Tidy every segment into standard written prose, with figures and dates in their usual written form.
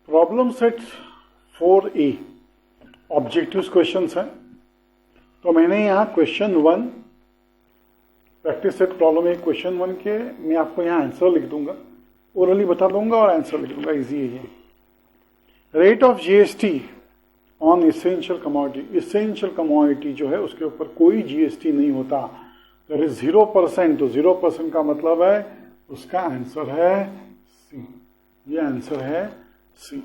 Problem set 4A objective questions हैं। तो मैंने यहाँ क्वेश्चन 1 प्रैक्टिस सेट प्रॉब्लम है क्वेश्चन 1 के मैं आपको यहाँ आंसर लिख दूंगा, ओरली बता दूंगा और आंसर लिख दूंगा, इजी है ये। Rate of GST on essential commodity, essential commodity जो है उसके ऊपर कोई जीएसटी नहीं होता, दैट इज 0%। तो 0% का मतलब है उसका आंसर है सी, ये आंसर है C.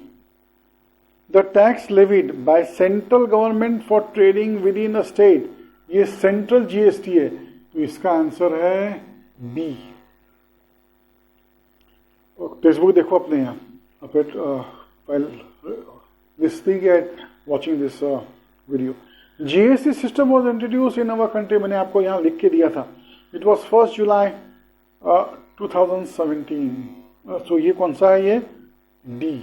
The tax levied by central government for trading within a state, ये सेंट्रल जीएसटी है, तो इसका आंसर है बी। टेक्स्ट बुक देखो अपने यहाँ, listening and watching this video. GST system was introduced in our country, मैंने आपको यहाँ लिख के दिया था। It was 1st July 2017. So ये कौन सा है, ये D।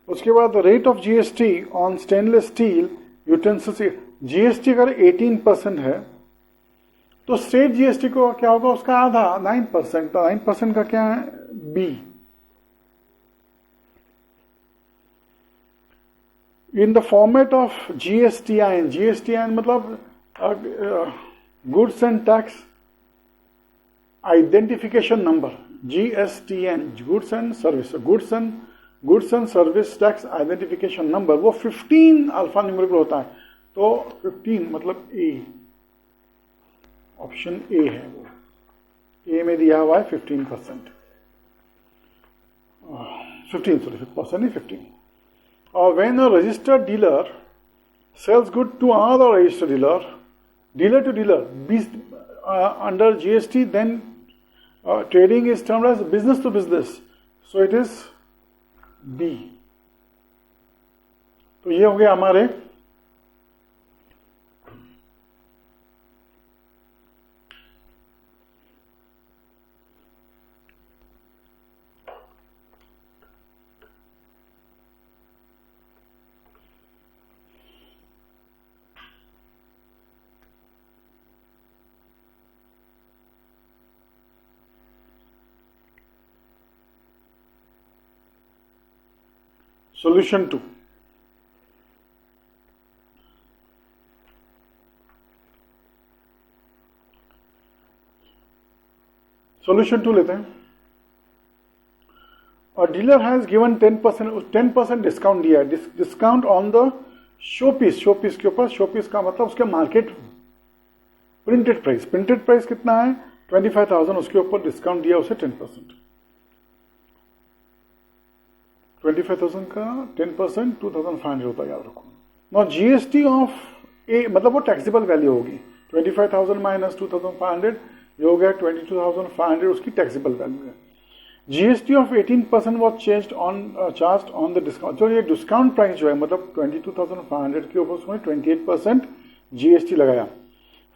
उसके बाद rate of GST on stainless steel utensils, GST अगर 18% है तो स्टेट जीएसटी को क्या होगा, उसका आधा 9%। तो 9% का क्या है, B. In the format of GSTIN, GSTIN मतलब goods and tax identification number, GSTN, goods and service, goods and service tax identification number, वो 15 अल्फा न्यूमेरिकल होता है। तो 15 मतलब ए, ऑप्शन ए है, वो ए में दिया हुआ है 15%, 15%। और when a registered dealer sells good to another registered dealer, dealer to dealer under GST, then trading is termed as business to business, so it is B. तो ये हो गया हमारे Solution 2. Solution 2 लेते हैं। A dealer has given 10% discount दिया है, discount on the show piece, show piece के ऊपर, शो पीस का मतलब उसके market printed price, printed price कितना है 25,000, उसके ऊपर डिस्काउंट दिया उसे 10%। 25,000 का 10% 2,500 होता है, याद रखो। नाउ जीएसटी ऑफ ए मतलब वो टैक्सेबल वैल्यू होगी, 25,000 माइनस 2,500 ये हो गया 22,500, उसकी टैक्सेबल वैल्यू है। GST of 18% was charged on the discount, जो ये डिस्काउंट प्राइस जो है मतलब 22,500 के ऊपर उसमें 28% जीएसटी लगाया।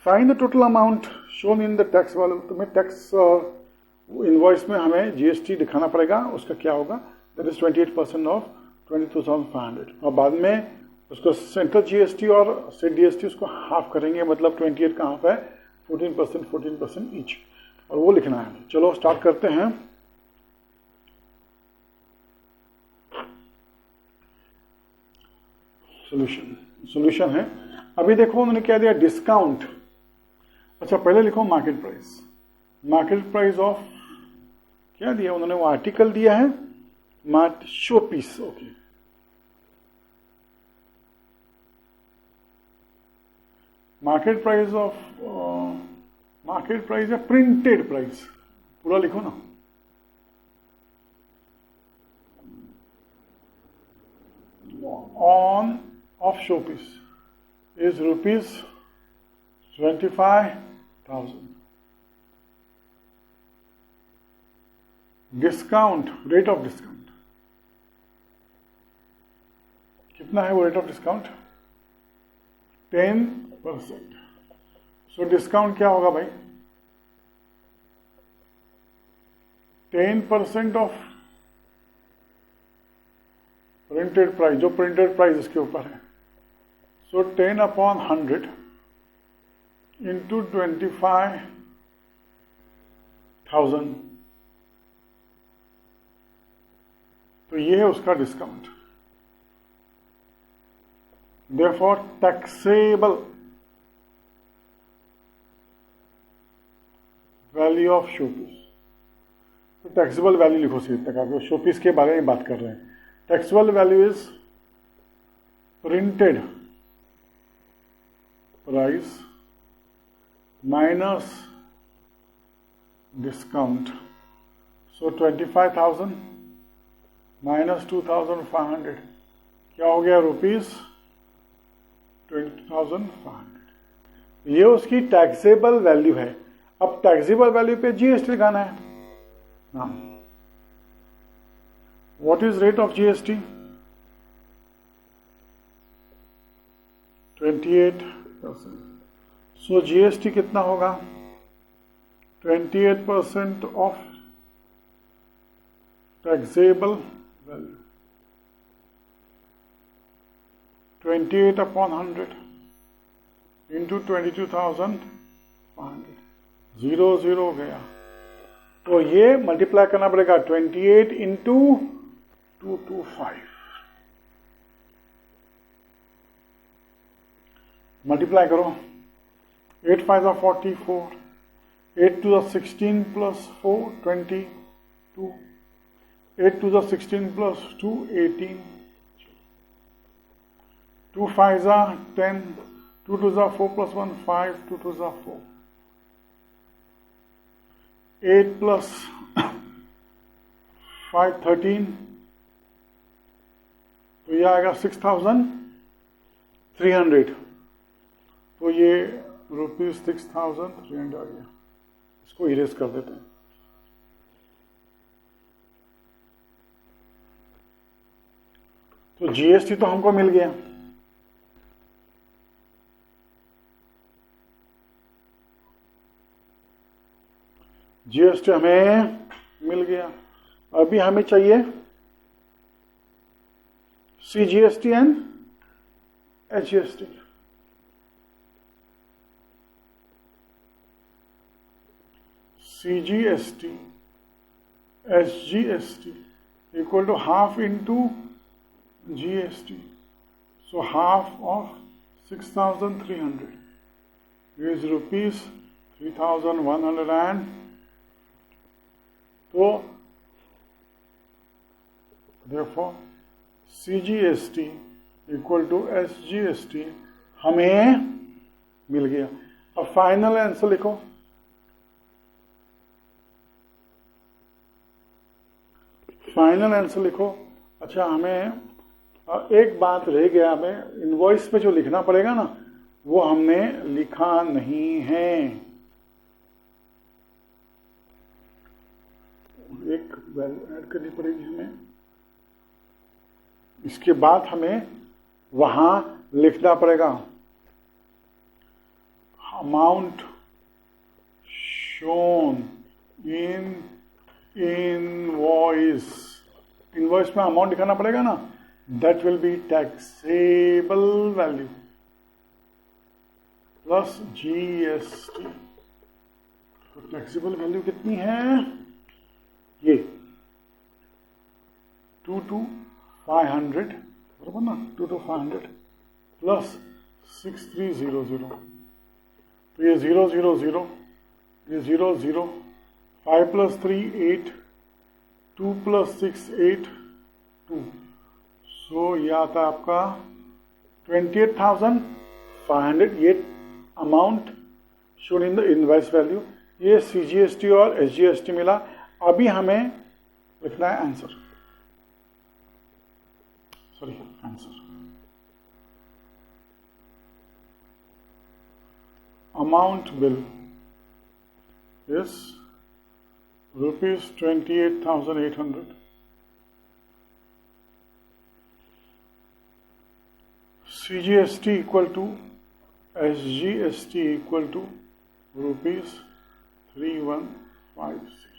Find the total amount shown in the tax वाले, तुम्हें टैक्स इनवॉइस में हमें जीएसटी दिखाना पड़ेगा, उसका क्या होगा, दैट इज 28% ऑफ 22,500। और बाद में उसको सेंट्रल जीएसटी और स्टेट जीएसटी उसको हाफ करेंगे, मतलब 28 का हाफ है 14% ईच, और वो लिखना है। चलो स्टार्ट करते हैं। सॉल्यूशन है, अभी देखो उन्होंने क्या दिया, डिस्काउंट। अच्छा पहले लिखो market price, market price of क्या दिया उन्होंने, वो आर्टिकल दिया है show piece, okay. Market price of market price है प्रिंटेड प्राइस, पूरा लिखो ना। On off show piece is ₹25,000। Discount, rate of discount कितना है, वो rate of discount 10%। So discount क्या होगा भाई, 10% ऑफ प्रिंटेड प्राइस, जो प्रिंटेड प्राइस इसके ऊपर है। सो 10/100 इंटू 25,000 तो ये है उसका discount. Therefore taxable value of showpiece, तो टैक्सेबल वैल्यू लिखो सीधे तक, आप शोपीस के बारे में बात कर रहे हैं। Taxable value is printed price minus discount, so 25,000 minus 2,500 क्या हो गया, रुपीज 20,500। ये उसकी टैक्सेबल वैल्यू है। अब टैक्सेबल वैल्यू पे जीएसटी लगाना है ना। What is rate of GST? 28%। So GST कितना होगा? 28% of taxable value, 28 upon 100 into 22,500, 0 गया। तो ये मल्टीप्लाई करना पड़ेगा 28 इंटू 225, मल्टीप्लाई करो, 8 5 44, 8 to the 16 plus 4 22, 8 to the 16 plus 2 18, 2 5 are 10, 2 2 are 4 plus 1 5, 2 2 are 4, 8 plus 5 13, तो ये आएगा 6,300, तो ये रुपीज 6,300 आ गया। इसको इरेज कर देते हैं। तो जीएसटी तो हमको मिल गया, जीएसटी हमें मिल गया। अभी हमें चाहिए CGST and HGST. CGST, SGST equal to half into GST. So half of 6,300 is rupees 3,100 and so therefore CGST equal to SGST हमें मिल गया। अब फाइनल आंसर लिखो। फाइनल आंसर लिखो। अच्छा, हमें एक बात रह गया, हमें इनवॉइस पे जो लिखना पड़ेगा ना, वो हमने लिखा नहीं है। एक वैल्यू ऐड करनी पड़ेगी हमें, इसके बाद हमें वहां लिखना पड़ेगा amount shown in invoice. Invoice में अमाउंट दिखाना पड़ेगा ना, that will be taxable value plus GST. तो टैक्सेबल वैल्यू कितनी है? ये 2,500 बराबर ना, 2,500 प्लस 6,300, तो ये 0,0,0, ये 0,0, 5 plus 3 8, 2 plus 6 8 2, सो ये आता है आपका 28,500। ये amount shown in the invoice value. ये सीजीएसटी और एसजीएसटी मिला। अभी हमें लिखना है answer, sorry answer. Amount bill is rupees 28,800, CGST equal to SGST equal to rupees 3,150.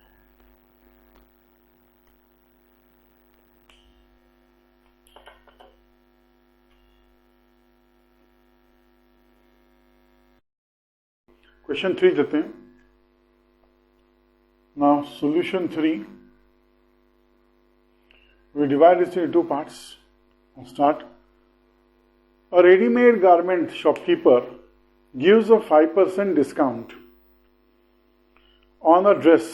Question 3 देते हैं। Now solution 3, We divide this into two parts. Start. A ready-made garment shopkeeper gives a 5% discount on a dress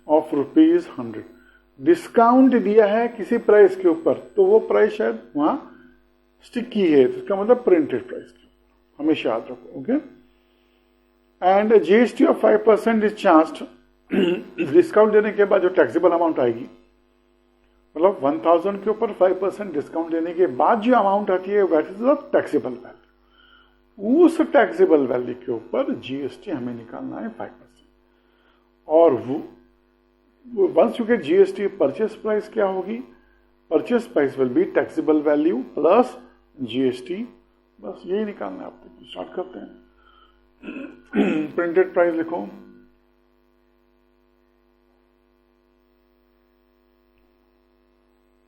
of ₹100. Discount दिया है किसी price के ऊपर, तो वो price शायद वहां स्टिक की है, इसका मतलब प्रिंटेड प्राइस की, हमेशा याद रखो. Okay. And GST of 5% is charge. Discount देने के बाद जो टैक्सेबल अमाउंट आएगी, मतलब 1000 के ऊपर 5% डिस्काउंट देने के बाद जो अमाउंट आती है that is the taxable value. उस टैक्सेबल वैल्यू के ऊपर जीएसटी हमें निकालना है 5%. और once you get GST, purchase price क्या होगी? Purchase price will be taxable value plus GST. बस यही निकालना है आपको. स्टार्ट करते हैं. प्रिंटेड प्राइस लिखो.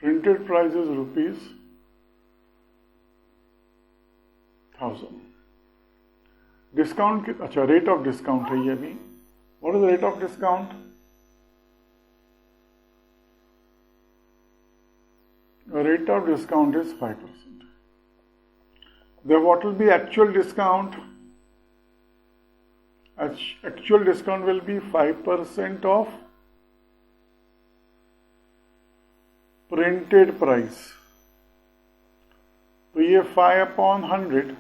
Printed price is ₹1000. डिस्काउंट, अच्छा रेट ऑफ डिस्काउंट है ये भी. What is rate of discount? Rate of discount is 5%. Then what will be actual discount? Actual discount will be 5% of printed price. तो ये 5/100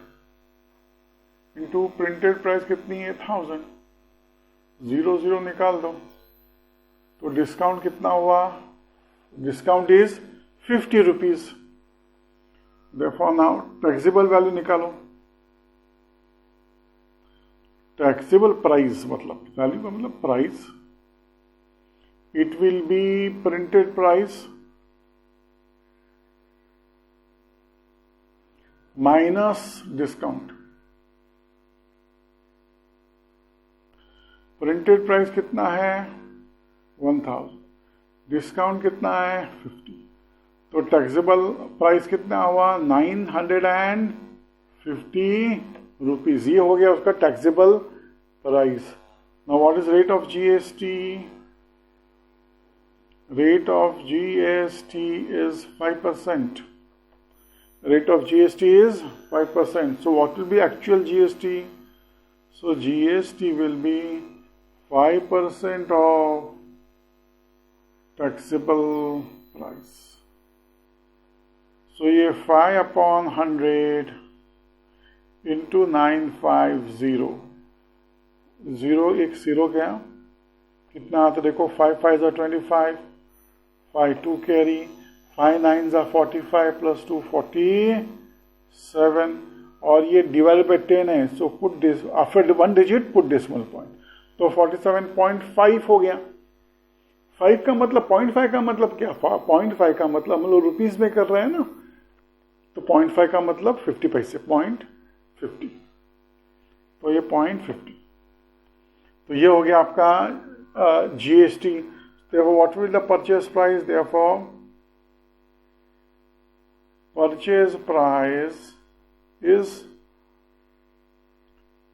into printed price कितनी है? 1000. 0 निकाल दो तो डिस्काउंट कितना हुआ? Discount is ₹50. Therefore now taxable value निकालो. टैक्सेबल प्राइस मतलब वैल्यू का मतलब price. It will be printed price minus discount. Printed price कितना है? 1000. डिस्काउंट कितना है? 50. तो टैक्सेबल प्राइस कितना हुआ? ₹950. ये हो गया उसका taxable price. Now what is rate of GST? Rate of GST is 5%. Rate of GST is 5%. So what will be actual GST? So GST will be 5% of taxable price. So ये 5/100 into 950. 0 एक 0 गया, कितना आता देखो? 5 5s are 25, 5 2 carry, 5 9s are 45 plus 2 47. और ये divide by 10 है. So put this after 1 digit put decimal point. तो 47.5 हो गया. 5 का मतलब 0.5 का मतलब क्या? 0.5 का मतलब हम लोग रुपीज में कर रहे हैं ना, तो 0.5 का मतलब 50 पैसे. 0.50. तो ये 0.50. तो ये हो गया आपका GST. Therefore, what will the purchase price? Therefore, purchase price is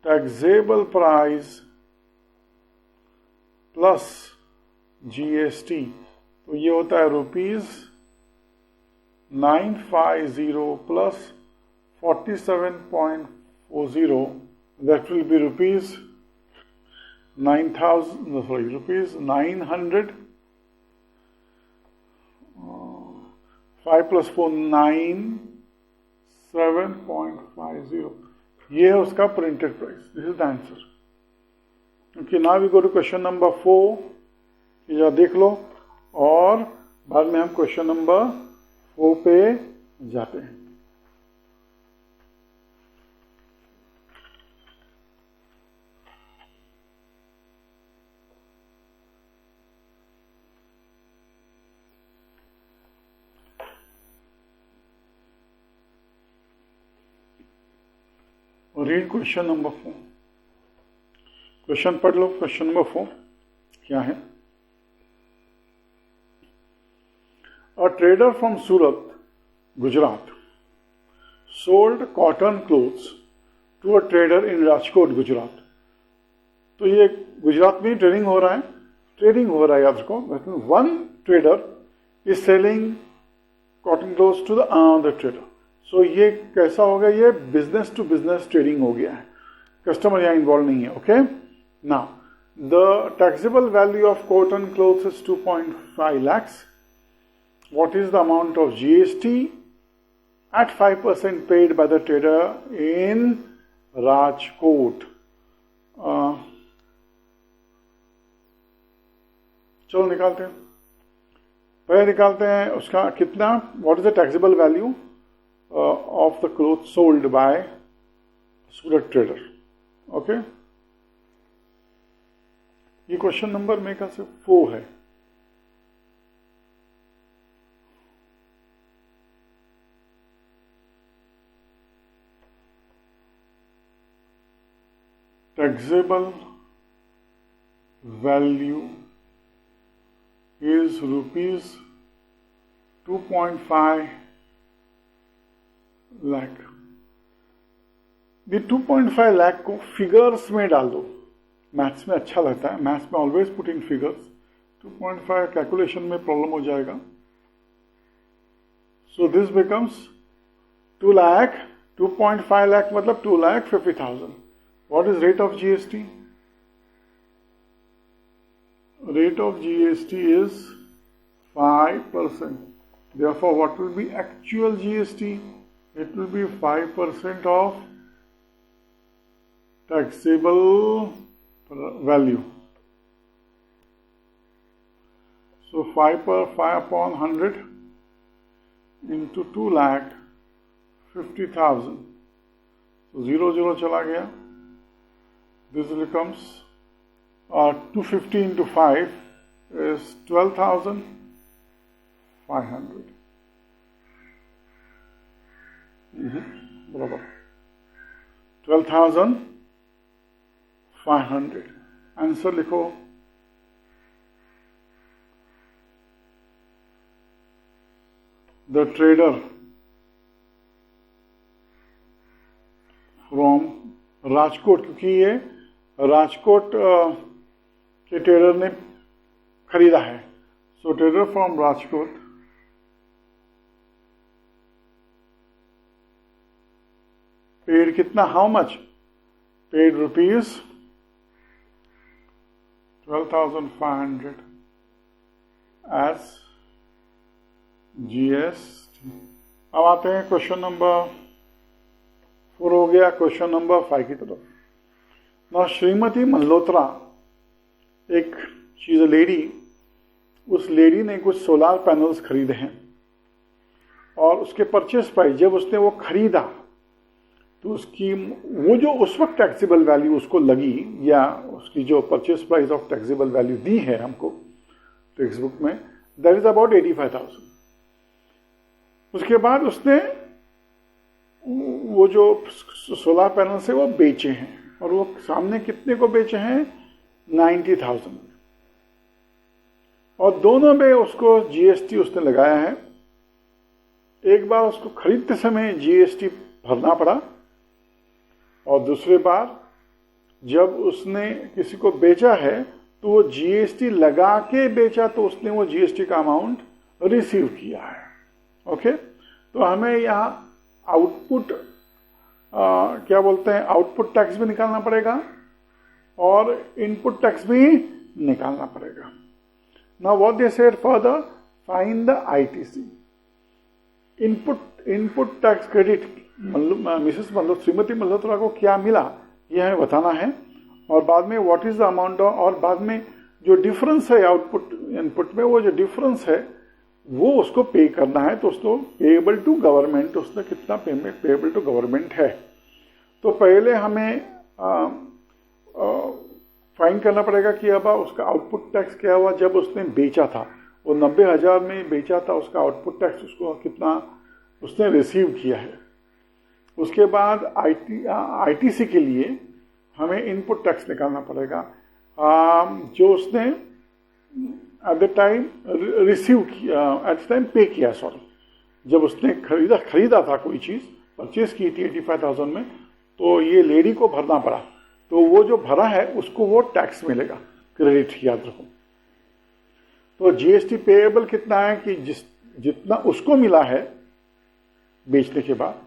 taxable price plus GST. तो ये होता है ₹950 plus 47.40. That will be ₹900. 5 plus 4 9 7.50. ये है उसका printed price. This is the answer. Okay. Now we go to question number 4. ये देख लो और बाद में हम क्वेश्चन नंबर 4 पे जाते हैं. Read question number 4. क्वेश्चन पढ़ लो. क्वेश्चन नंबर 4 क्या है? A trader from Surat, Gujarat, sold cotton clothes to a trader in Rajkot, Gujarat. तो ये गुजरात में ट्रेडिंग हो रहा है. याद रखो. One trader is selling cotton clothes to the trader. So ये कैसा हो गया, ये बिजनेस टू बिजनेस ट्रेडिंग हो गया है, कस्टमर यहाँ इन्वॉल्व नहीं है। Okay, now the taxable value of cotton clothes is 2.5 lakhs. What is the amount of GST at 5% paid by the trader in Rajkot? चलो निकालते हैं, पहले निकालते हैं उसका कितना, what is the taxable value of the cloth sold by Surat trader. Okay, ये question number मेरे ख्याल से 4 है। Taxable value is rupees 2.5 lakh। ये 2.5 लाख को फिगर्स में डाल दो, मैथ्स में अच्छा लगता है, मैथ्स में always put in figures. 2.5 calculation में प्रॉब्लम हो जाएगा। So this becomes 2 lakh, 2.5 lakh मतलब 2,50,000। What is rate of GST? Rate of GST is 5%. Therefore, what will be actual GST? It will be 5% of taxable value. So 5 upon 100 into 2,50,000. So 0 0 चला गया. This becomes 250 into 5 is 12,500. बराबर 12,500। Answer लिखो। The trader from Rajkot, क्योंकि ये राजकोट के trader ने खरीदा है, so trader from Rajkot paid कितना, how much, paid rupees 12,500 as GST। अब आते हैं क्वेश्चन नंबर 4 हो गया, क्वेश्चन नंबर 5 की तरफ। ना श्रीमती मल्होत्रा, एक शी इज अ लेडी, उस लेडी ने कुछ सोलार पैनल्स खरीदे हैं और उसके परचेस प्राइस जब उसने वो खरीदा तो उसकी वो जो उस वक्त टैक्सेबल वैल्यू उसको लगी, या उसकी जो purchase price of taxable value दी है हमको टेक्स्ट बुक में, दैट इज अबाउट 85,000। उसके बाद उसने वो जो सोलर पैनल से वो बेचे हैं, और वो सामने कितने को बेचे हैं, 90,000। और दोनों में उसको GST उसने लगाया है। एक बार उसको खरीदते समय GST भरना पड़ा, और दूसरी बार जब उसने किसी को बेचा है तो वो GST लगा के बेचा, तो उसने वो GST का अमाउंट रिसीव किया है। ओके, तो हमें यहाँ आउटपुट क्या बोलते हैं, आउटपुट टैक्स भी निकालना पड़ेगा और इनपुट टैक्स भी निकालना पड़ेगा। Now what they said further, find the ITC, input tax credit. Mrs Shrimati Malhotra को क्या मिला यह हमें बताना है, और बाद में व्हाट इज द अमाउंट, और बाद में जो डिफरेंस है आउटपुट इनपुट में, वो जो डिफरेंस है वो उसको पे करना है। तो उसको पेएबल टू गवर्नमेंट, उसने कितना पेमेंट पेएबल टू गवर्नमेंट है। तो पहले हमें फाइन करना पड़ेगा कि अब उसका आउटपुट टैक्स क्या हुआ जब उसने बेचा था, वो 90,000 में बेचा था, उसका आउटपुट टैक्स उसको कितना उसने रिसीव किया है। उसके बाद ITC के लिए हमें इनपुट टैक्स निकालना पड़ेगा, जो उसने एट द टाइम रिसीव किया, एट द टाइम पे किया, सॉरी, जब उसने खरीदा था कोई चीज़, परचेज की थी 85,000 में, तो ये लेडी को भरना पड़ा। तो वो जो भरा है उसको वो टैक्स मिलेगा, क्रेडिट, याद रखो। तो GST पेएबल कितना है कि जितना उसको मिला है बेचने के बाद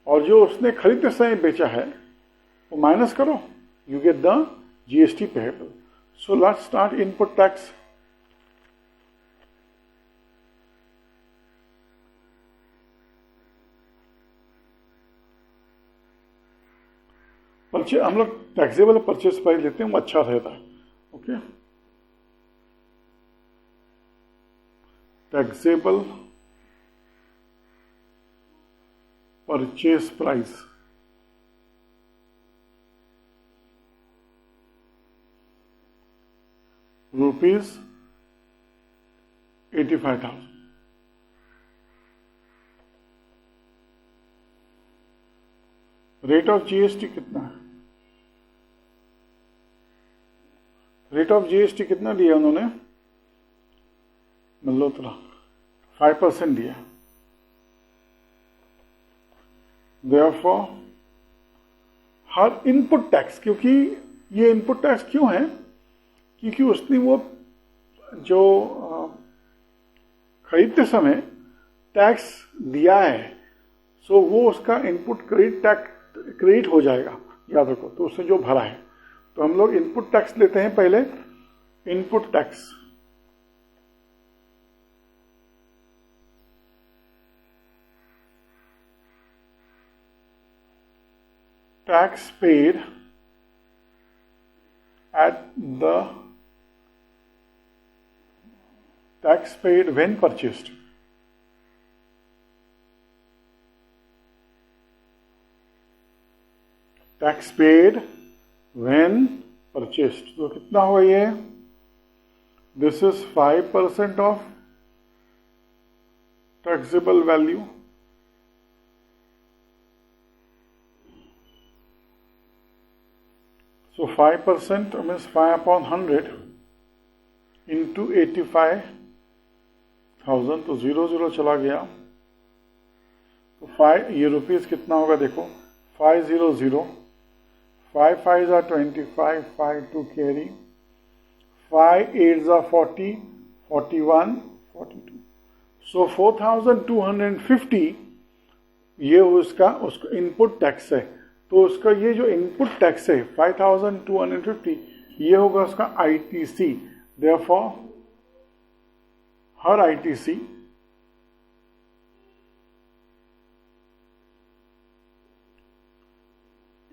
और जो उसने खरीदते समय बेचा है वो माइनस करो, you get the GST payable. So let's start input tax. हम लोग टैक्सेबल परचेस प्राइस लेते हैं, वो अच्छा रहता है. Okay, taxable purchase price rupees 85,000. Rate of GST कितना है? रेट ऑफ जीएसटी कितना दिया उन्होंने? मल्होत्रा 5% दिया. देयरफॉर हर इनपुट टैक्स, क्योंकि ये इनपुट टैक्स क्यों है? क्योंकि उसने वो जो खरीदते समय टैक्स दिया है, सो वो उसका इनपुट क्रेडिट हो जाएगा, याद रखो. तो उसने जो भरा है, तो हम लोग इनपुट टैक्स लेते हैं पहले. Input tax tax paid at the tax paid when purchased. Tax paid when purchased. तो कितना हुआ ये? This is 5% of taxable value. So 5% means 5 upon 100 into 85,000. तो 0 चला गया. तो 5 ये रुपीस कितना होगा देखो, 500. 5 5s are 25, 5 to carry, 5 8s are 40, 41, 42. So 4,250 ये उसका इनपुट टैक्स है. तो उसका ये जो इनपुट टैक्स है 5,250, ये होगा उसका ITC. Therefore her ITC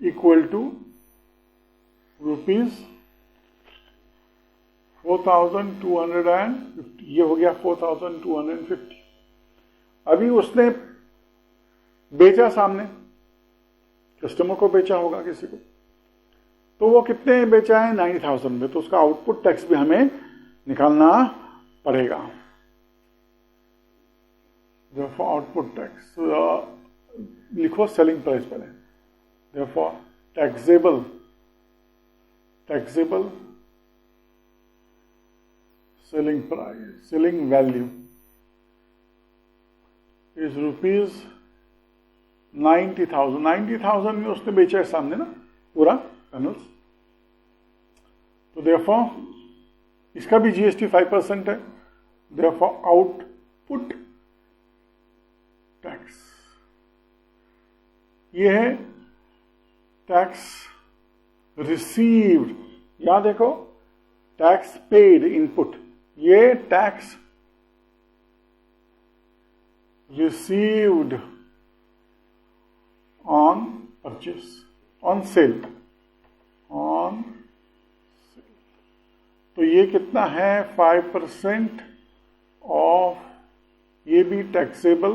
equal to rupees 4,250. ये हो गया 4,250. अभी उसने बेचा, सामने कस्टमर को बेचा होगा किसी को, तो वो कितने बेचा है? 90,000 में. तो उसका आउटपुट टैक्स भी हमें निकालना पड़ेगा. Therefore आउटपुट टैक्स लिखो सेलिंग प्राइस पहले. Therefore taxable selling price, selling value is rupees 90,000. 90,000 में उसने बेचा है सामने ना पूरा पैनल्स. तो देयरफॉर इसका भी जीएसटी 5% है. देयरफॉर आउटपुट टैक्स ये है टैक्स रिसीव्ड. यहां देखो टैक्स पेड इनपुट, ये tax received on purchase, on sale. तो ये कितना है? 5% ऑफ, ये भी टैक्सेबल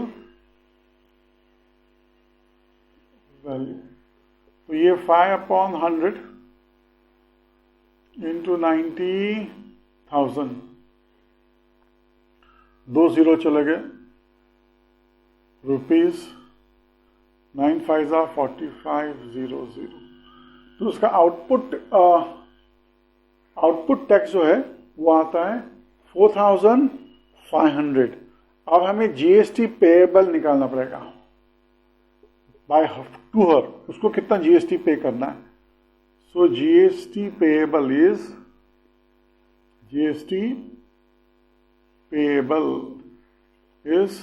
वैल्यू. तो ये 5 upon 100 into 90,000. 2 0 चले गए. Rupees 9 5s are 45,000. तो उसका आउटपुट टैक्स जो है वो आता है 4,500. अब हमें जीएसटी पेएबल निकालना पड़ेगा बाय टू हर. उसको कितना जीएसटी पे करना है? So GST payable is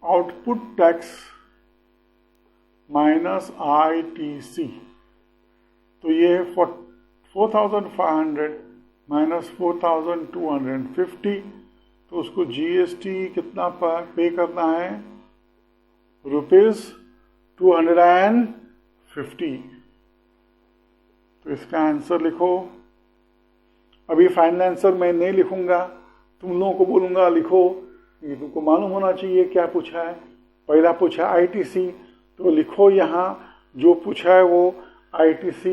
output tax minus ITC। तो ये 4,500 माइनस 4,250, तो उसको GST कितना पे करना है, ₹250। तो इसका आंसर लिखो। अभी फाइनल आंसर मैं नहीं लिखूंगा, तुम लोगों को बोलूंगा लिखो, ये तुमको मालूम होना चाहिए क्या पूछा है। पहला पूछा ITC, तो लिखो यहाँ जो पूछा है वो ITC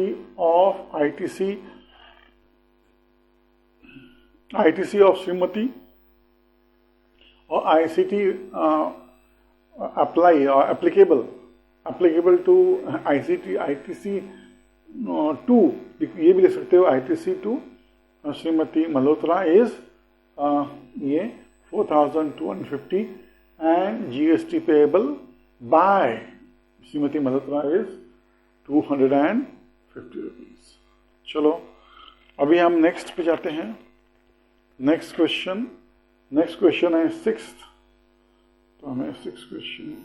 ऑफ श्रीमती और ICT अप्लाई और एप्लीकेबल टू ITC टू, ये भी लिख सकते हो, ITC to Shrimati Malhotra is ये 4,250 and GST payable by Shrimati Malhotra is 250 rupees. चलो अभी हम नेक्स्ट पे जाते हैं। नेक्स्ट क्वेश्चन है 6th। तो हमें 6th क्वेश्चन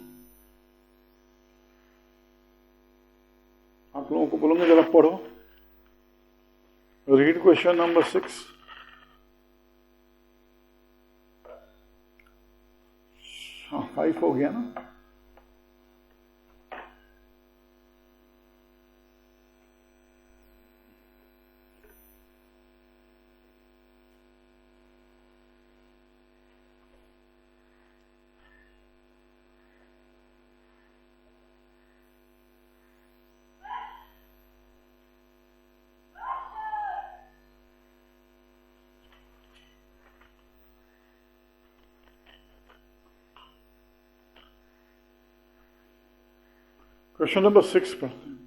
आप लोगों को बोलूंगा जरा पढ़ो, रीड क्वेश्चन नंबर 6। हाँ 5 हो गया ना। क्वेश्चन नंबर 6 पढ़ते हैं।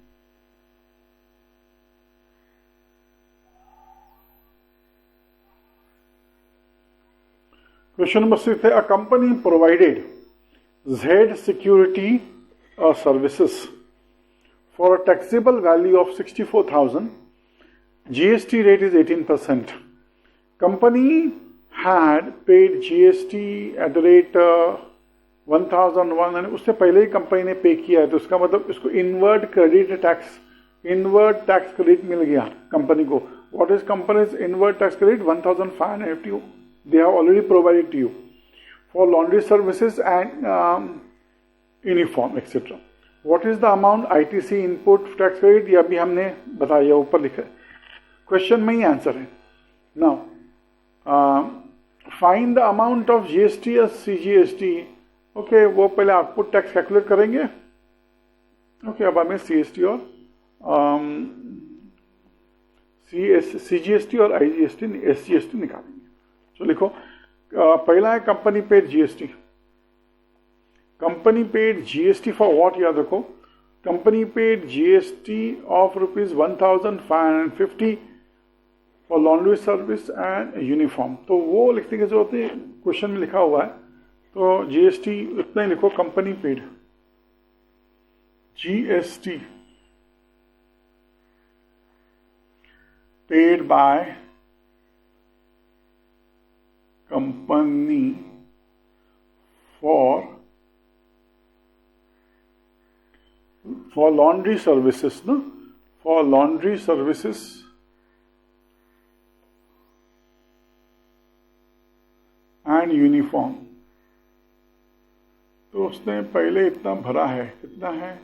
क्वेश्चन नंबर 6 है, a company provided Z security services for a taxable value of 64,000. GST rate is 18%. Company had paid GST at the rate 1,001 and उससे पहले ही कंपनी ने पे किया है, तो उसका मतलब इसको इनवर्ट टैक्स क्रेडिट मिल गया कंपनी को। What is company's input tax credit? 1,550 they have already provided to you for laundry services and uniform etc. What is the amount ITC input tax credit? ये अभी हमने बताया, ऊपर लिखा है, क्वेश्चन में ही आंसर है। Now find the amount of GST या CGST। ओके, वो पहले आउटपुट टैक्स कैलकुलेट करेंगे। ओके, अब हमें CST और CGST और SGST निकालेंगे। तो लिखो, पहला है company paid GST। Company paid GST for what, याद रखो, company paid GST of ₹1,550 for laundry service and uniform. तो वो लिखने की जरूरत है, क्वेश्चन में लिखा हुआ है, तो GST इतना ही लिखो, company paid GST paid by company for laundry services, no, for laundry services and uniform। तो उसने पहले इतना भरा है, कितना है,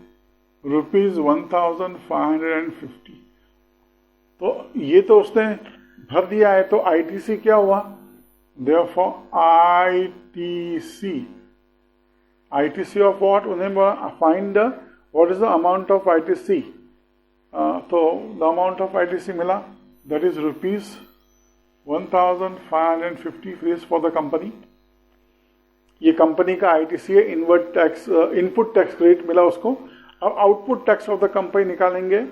₹1,550। तो ये तो उसने भर दिया है, तो ITC क्या हुआ? Therefore, ITC of what? उन्हें find what is the amount of ITC। तो the amount of ITC मिला, that is ₹1,550 fees for the company। ये कंपनी का ITC है, input tax, input tax credit मिला उसको। अब output tax of the company निकालेंगे।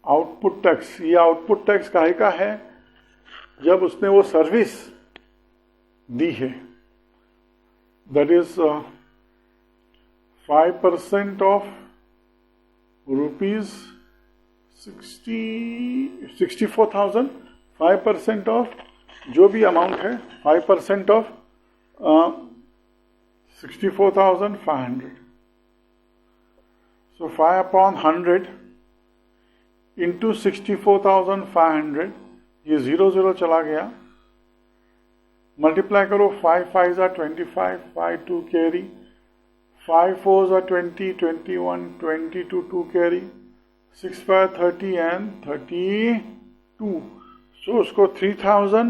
आउटपुट टैक्स, ये आउटपुट टैक्स काहे का है? जब उसने वो सर्विस दी है, दैट इज 5% ऑफ 64,000, 5% ऑफ जो भी अमाउंट है, 5% ऑफ 64,500. So 5 upon 100 into 64,500, ये 0 चला गया. मल्टीप्लाई करो, 5 5s are 25, 5 2 carry, 5 4s are 20, 21, 22 2 carry, 6 5 30 and 32. So उसको 3,000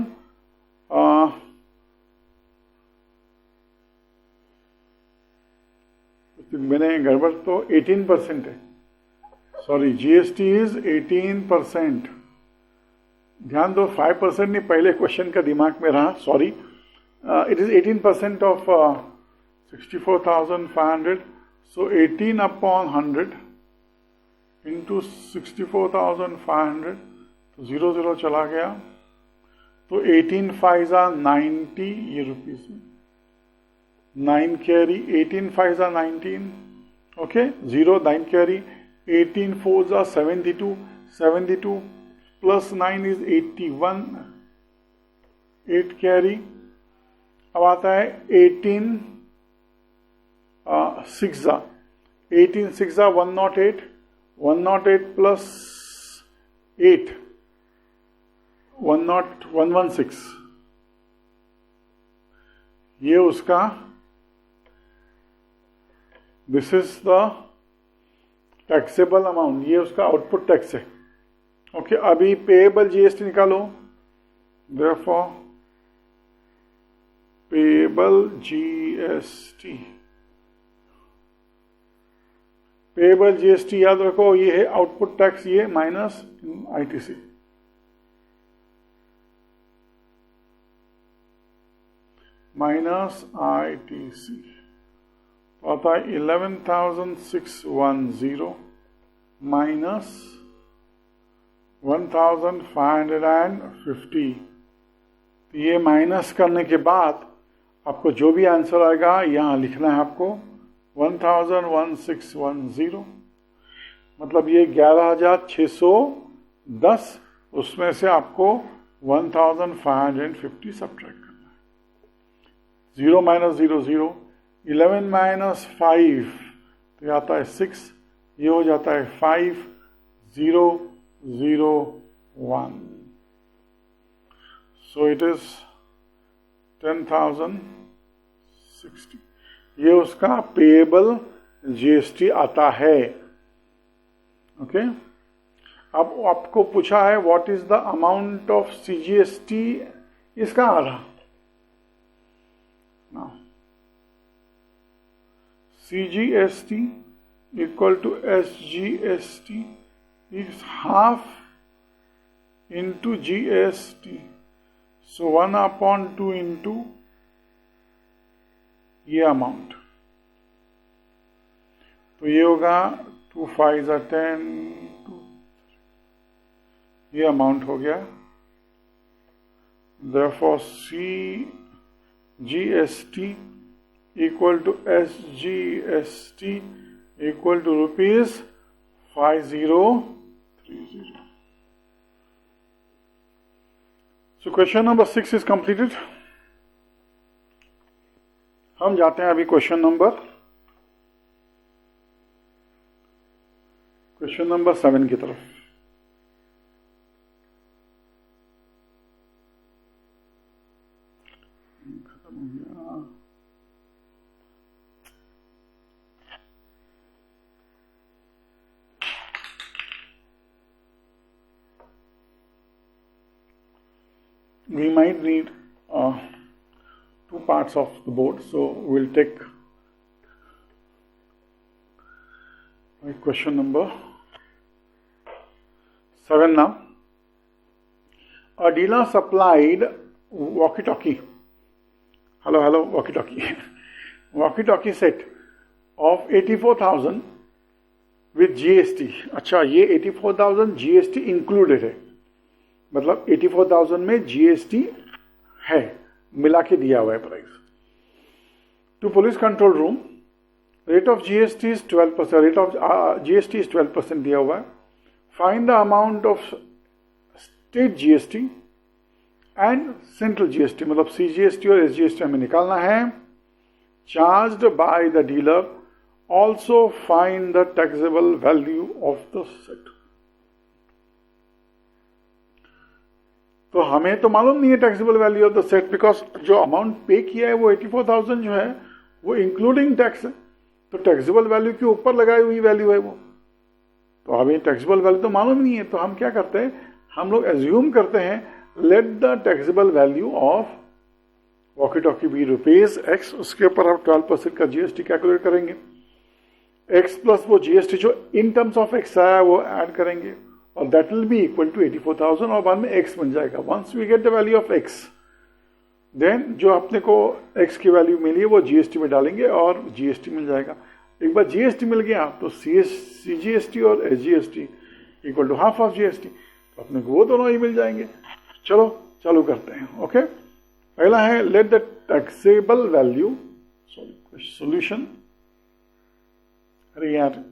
मैंने गड़बड़ तो 18% है. Sorry, GST is 18%. ध्यान दो, 5% नहीं, पहले क्वेश्चन का दिमाग में रहा. Sorry, it is 18% of 64,500. So 18 upon 100 into 64,500, तो 0 चला गया. तो 18 5s are 90, ये रुपीज में 9 carry, 18 5s are 19, okay, 0 9 carry, 18 4s are 72, 72 plus 9 is 81, 8 carry. अब आता है 18 6s are 108, 108 plus 8 116. ये उसका, this is the taxable amount, ये उसका आउटपुट टैक्स है. ओके, अभी पेएबल GST निकालो. Therefore payable GST, payable GST याद रखो, ये है आउटपुट टैक्स, ये माइनस ITC. माइनस ITC तो आता है 11,610 माइनस 1,550. ये माइनस करने के बाद आपको जो भी आंसर आएगा यहाँ लिखना है आपको 1,1610. मतलब ये 11,610, उसमें से आपको 1,550 सब्ट्रैक्ट करना है. 0 माइनस 0 0, 11 माइनस 5 तो ये आता है 6, ये हो जाता है 5 0 0 1. सो इट इज 10,060. ये उसका पेएबल GST आता है. ओके, अब आपको पूछा है what is the amount of CGST, इसका आ रहा. Now, CGST equal to SGST is half into GST. So 1 upon 2 into ये अमाउंट. तो ये होगा 2 5s are 10, 2 ये अमाउंट हो गया. Therefore CGST equal to SGST equal to rupees 5030. So question number 6 is completed. हम जाते हैं अभी क्वेश्चन नंबर 7 की तरफ. We might need 2 parts of the board, so we'll take question number 7 now. A dealer supplied walkie-talkie. Hello, walkie-talkie. Walkie-talkie set of 84,000 with GST. अच्छा, ये 84,000 GST included है, मतलब 84,000 में GST है, मिला के दिया हुआ है price. To police control room, rate of GST is 12%, rate of GST is 12% दिया हुआ है. Find the amount of state GST and central GST, मतलब सीजीएसटी और एसजीएसटी हमें निकालना है। Charged by the dealer, also find the taxable value of the set. तो हमें तो मालूम नहीं है taxable value of the set, because जो अमाउंट पे किया है वो 84,000 जो है वो इंक्लूडिंग टैक्स है, तो टैक्सेबल वैल्यू के ऊपर लगाई हुई वैल्यू है वो, तो हमें टैक्सेबल वैल्यू तो मालूम नहीं है। तो हम क्या करते हैं, हम लोग एज्यूम करते हैं let the taxable value of walkie talkie be rupees X, उसके ऊपर हम 12% का जीएसटी कैलकुलेट करेंगे, एक्स प्लस वो जीएसटी जो इन टर्म्स ऑफ एक्स आया वो ऐड करेंगे, और that will be equal to 84,000 और बाद में एक्स बन जाएगा। Once we get the value of X, then जो अपने को एक्स की वैल्यू मिली है वो जीएसटी में डालेंगे और जीएसटी मिल जाएगा। एक बार जीएसटी मिल गया तो सीजीएसटी और SGST equal to half of GST, तो अपने को वो दोनों ही मिल जाएंगे। चलो चालू करते हैं। ओके, पहला है let the taxable value, solution, अरे यार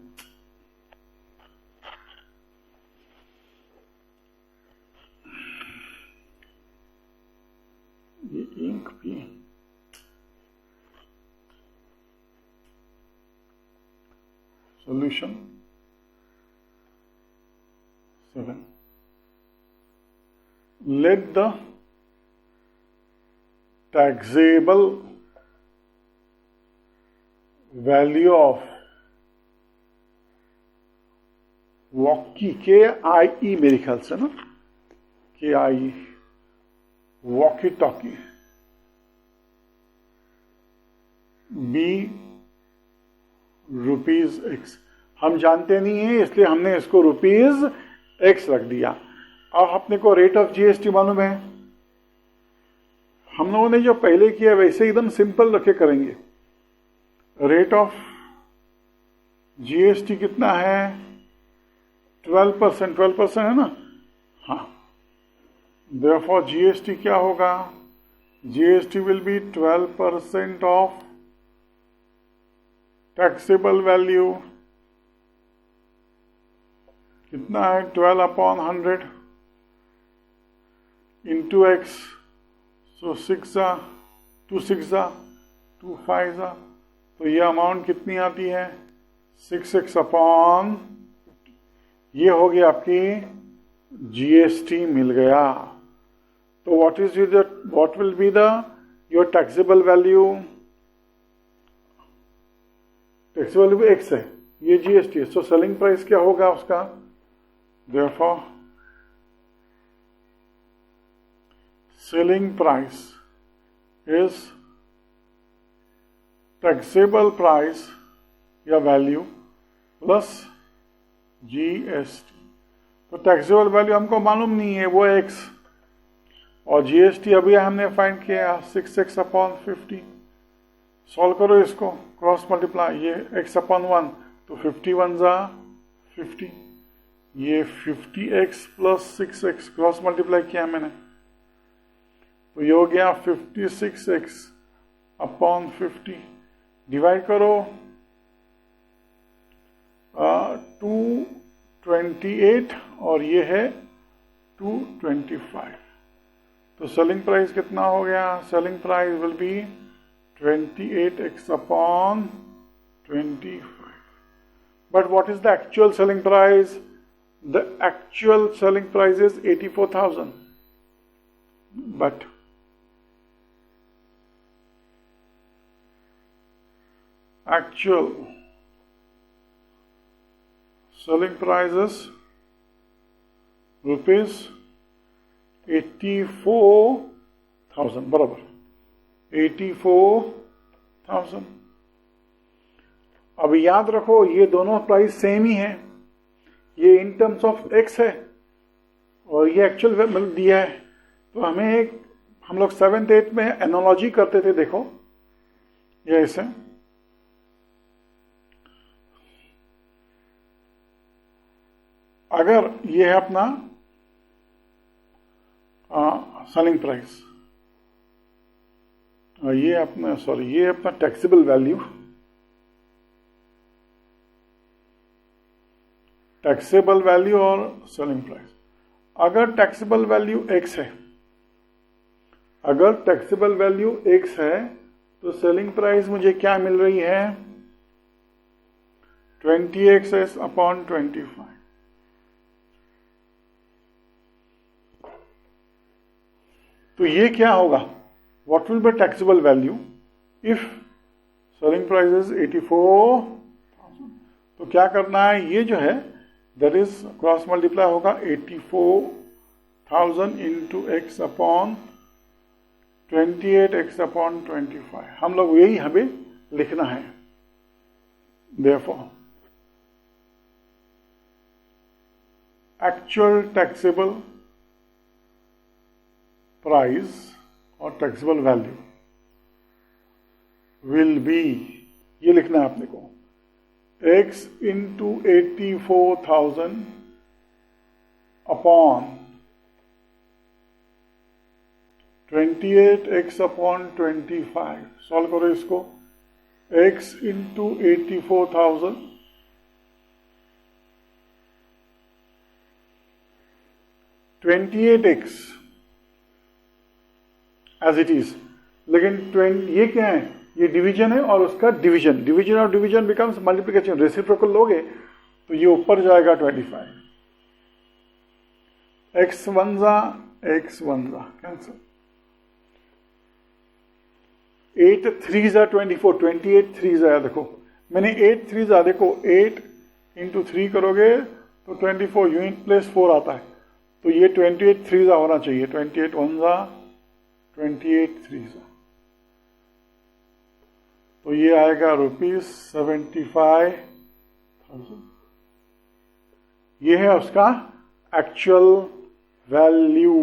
ये इंक भी solution 7, let the taxable value of walkie, KIE मेरे ख्याल से ना, KIE walkie talkie be rupees X, हम जानते नहीं है इसलिए हमने इसको रुपीज एक्स रख दिया। अब अपने को रेट ऑफ जीएसटी मालूम है, हम लोगों ने जो पहले किया वैसे एकदम सिंपल रखे करेंगे। रेट ऑफ जीएसटी कितना है, 12%, 12% है ना, हाँ, therefore जीएसटी क्या होगा, GST will be 12% of taxable value, कितना है 12/100 इंटू एक्स, सो 6 2 6 2 5, तो ये अमाउंट कितनी आती है 6x/, ये हो गया आपकी जीएसटी मिल गया। तो what will be the your taxable value, taxable value x है, ये जीएसटी है, सो सेलिंग प्राइस क्या होगा उसका, therefore selling price is taxable price या वैल्यू प्लस जीएसटी। तो टैक्सेबल वैल्यू हमको मालूम नहीं है, वो एक्स, और जीएसटी अभी हमने फाइंड किया 6x/50। सॉल्व करो इसको, क्रॉस मल्टीप्लाई, ये x/1 तो 51 × 50, ये 50x plus 6x cross multiply किया मैंने, तो ये हो गया 56x/50, डिवाइड करो 228 और ये है 225, तो सेलिंग प्राइस कितना हो गया, selling price will B 28x/25। But what is the actual selling price? The actual selling price is 84,000. But actual selling price is rupees 84,000 बराबर 84,000। अब याद रखो ये दोनों प्राइस सेम ही है, ये इन टर्म्स ऑफ एक्स है और ये एक्चुअल दिया है। तो हमें हम लोग 7th 8th में एनालॉजी करते थे, देखो ये ऐसे, अगर ये है अपना सेलिंग प्राइस, ये अपना ये है अपना टैक्सेबल वैल्यू, टैक्सेबल वैल्यू और सेलिंग प्राइस। अगर टैक्सेबल वैल्यू x है, अगर टैक्सेबल वैल्यू x है तो सेलिंग प्राइस मुझे क्या मिल रही है, 20x अपॉन 25। तो ये क्या होगा, what will be taxable value if selling price is 84,000। तो क्या करना है, ये जो है दैट इज क्रॉस मल्टीप्लाई होगा 84,000 into x upon 28x upon 25। हम लोग यही हमें लिखना है। Therefore, actual taxable price or taxable value will be, ये लिखना है आपने को, x into 84,000 upon 28x upon 25। Solve करो इसको, x into 84,000 28x as it is, लेकिन ये क्या है, ये डिवीजन है और उसका डिवीजन, डिवीजन और डिवीजन बिकम्स मल्टीप्लिकेशन, रेसिप्रोकल लोगे तो ये ऊपर जाएगा 25, x वन जा कैंसिल, 8 3 जा 24, 28 3 जा, देखो मैंने 8 3 जा, देखो 8 इंटू 3 करोगे तो 24, यूनिट प्लेस 4 आता है, तो ये 28 3 जा होना चाहिए, 28 1 जा 28 3 जा, तो ये आएगा ₹75,000। ये है उसका actual value.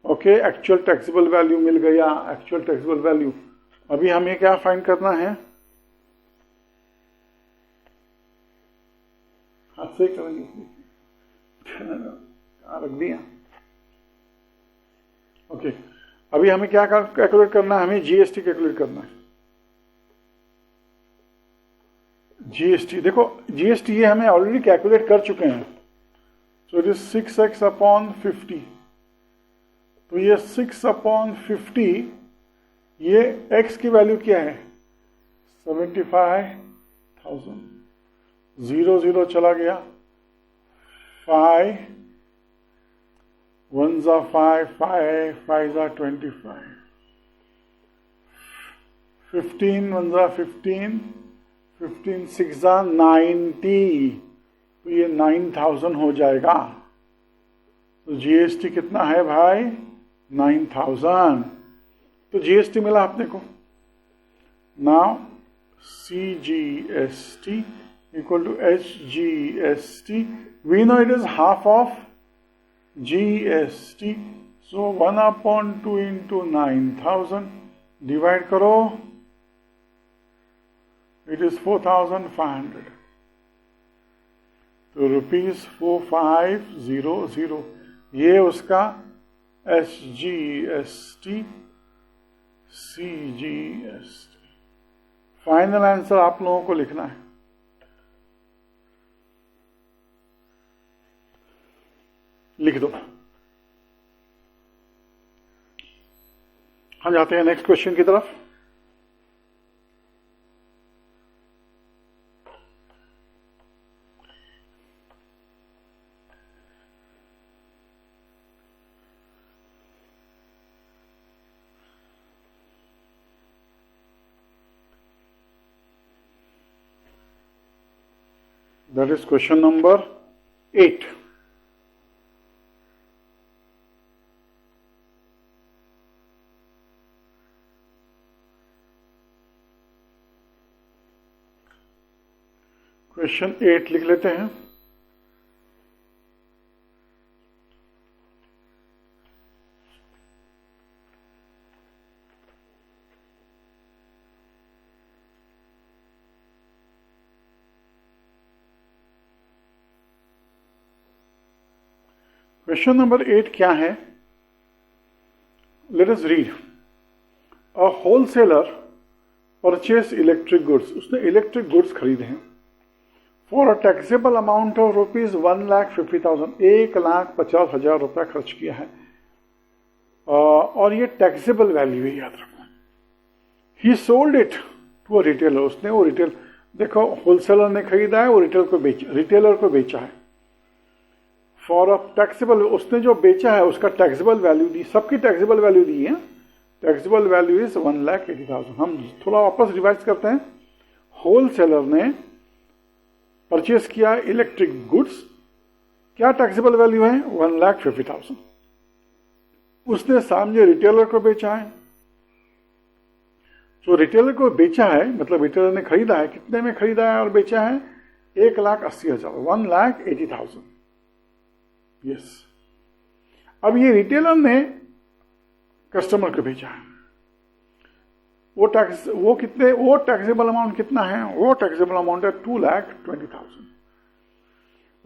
Okay, actual taxable value मिल गया, एक्चुअल टैक्सेबल वैल्यू। अभी हमें क्या फाइंड करना है, हाथ से करेंगे, रख दिया। ओके, अभी हमें क्या कैलकुलेट करना है, हमें जीएसटी कैलकुलेट करना है। जीएसटी देखो, जीएसटी ये हमें ऑलरेडी कैलकुलेट कर चुके हैं, सो इट इज 6x अपॉन 50। तो ये 6 अपॉन 50, ये x की वैल्यू क्या है 75,000, 0 0 चला गया, 5 1 जा 5, 5 जा 25, 15 1 जा 15, 15 6 जा 90, तो ये 9,000 हो जाएगा। तो जीएसटी कितना है भाई, 9,000। तो जीएसटी मिला अपने को। Now CGST equal to HGST, we know it is half of GST, so 1/2 into 9,000 divide करो, इट इज 4,500, तो ₹4500, ये उसका HGST CGST। फाइनल आंसर आप लोगों को लिखना है, लिख दो। हम जाते हैं नेक्स्ट क्वेश्चन की तरफ। That is question number 8. Question 8 लिख लेते हैं। क्वेश्चन नंबर 8 क्या है, लेट अस रीड। अ होलसेलर परचेस इलेक्ट्रिक गुड्स, उसने इलेक्ट्रिक गुड्स खरीदे हैं for a taxable amount of rupees 1,50,000, 1,50,000 रुपया खर्च किया है। और ये टैक्सेबल वैल्यू है, याद रखो। He sold it to a retailer, उसने वो रिटेल, देखो होलसेलर ने खरीदा है, वो रिटेलर को बेचा है। फॉर अ टैक्सेबल, उसने जो बेचा है उसका टैक्सेबल वैल्यू दी, सबकी टैक्सेबल वैल्यू दी है। Taxable value is 1,80,000। हम थोड़ा वापस रिवाइज करते हैं। होलसेलर ने परचेस किया इलेक्ट्रिक गुड्स, क्या टैक्सेबल वैल्यू है? 1,50,000। उसने सामने रिटेलर को बेचा है, जो रिटेलर को बेचा है मतलब रिटेलर ने खरीदा है, कितने में खरीदा है और बेचा है? 1,80,000, 1,80,000। यस। अब ये रिटेलर ने कस्टमर को बेचा है, वो टैक्सेबल अमाउंट कितना है? वो टैक्सेबल अमाउंट है 2,20,000।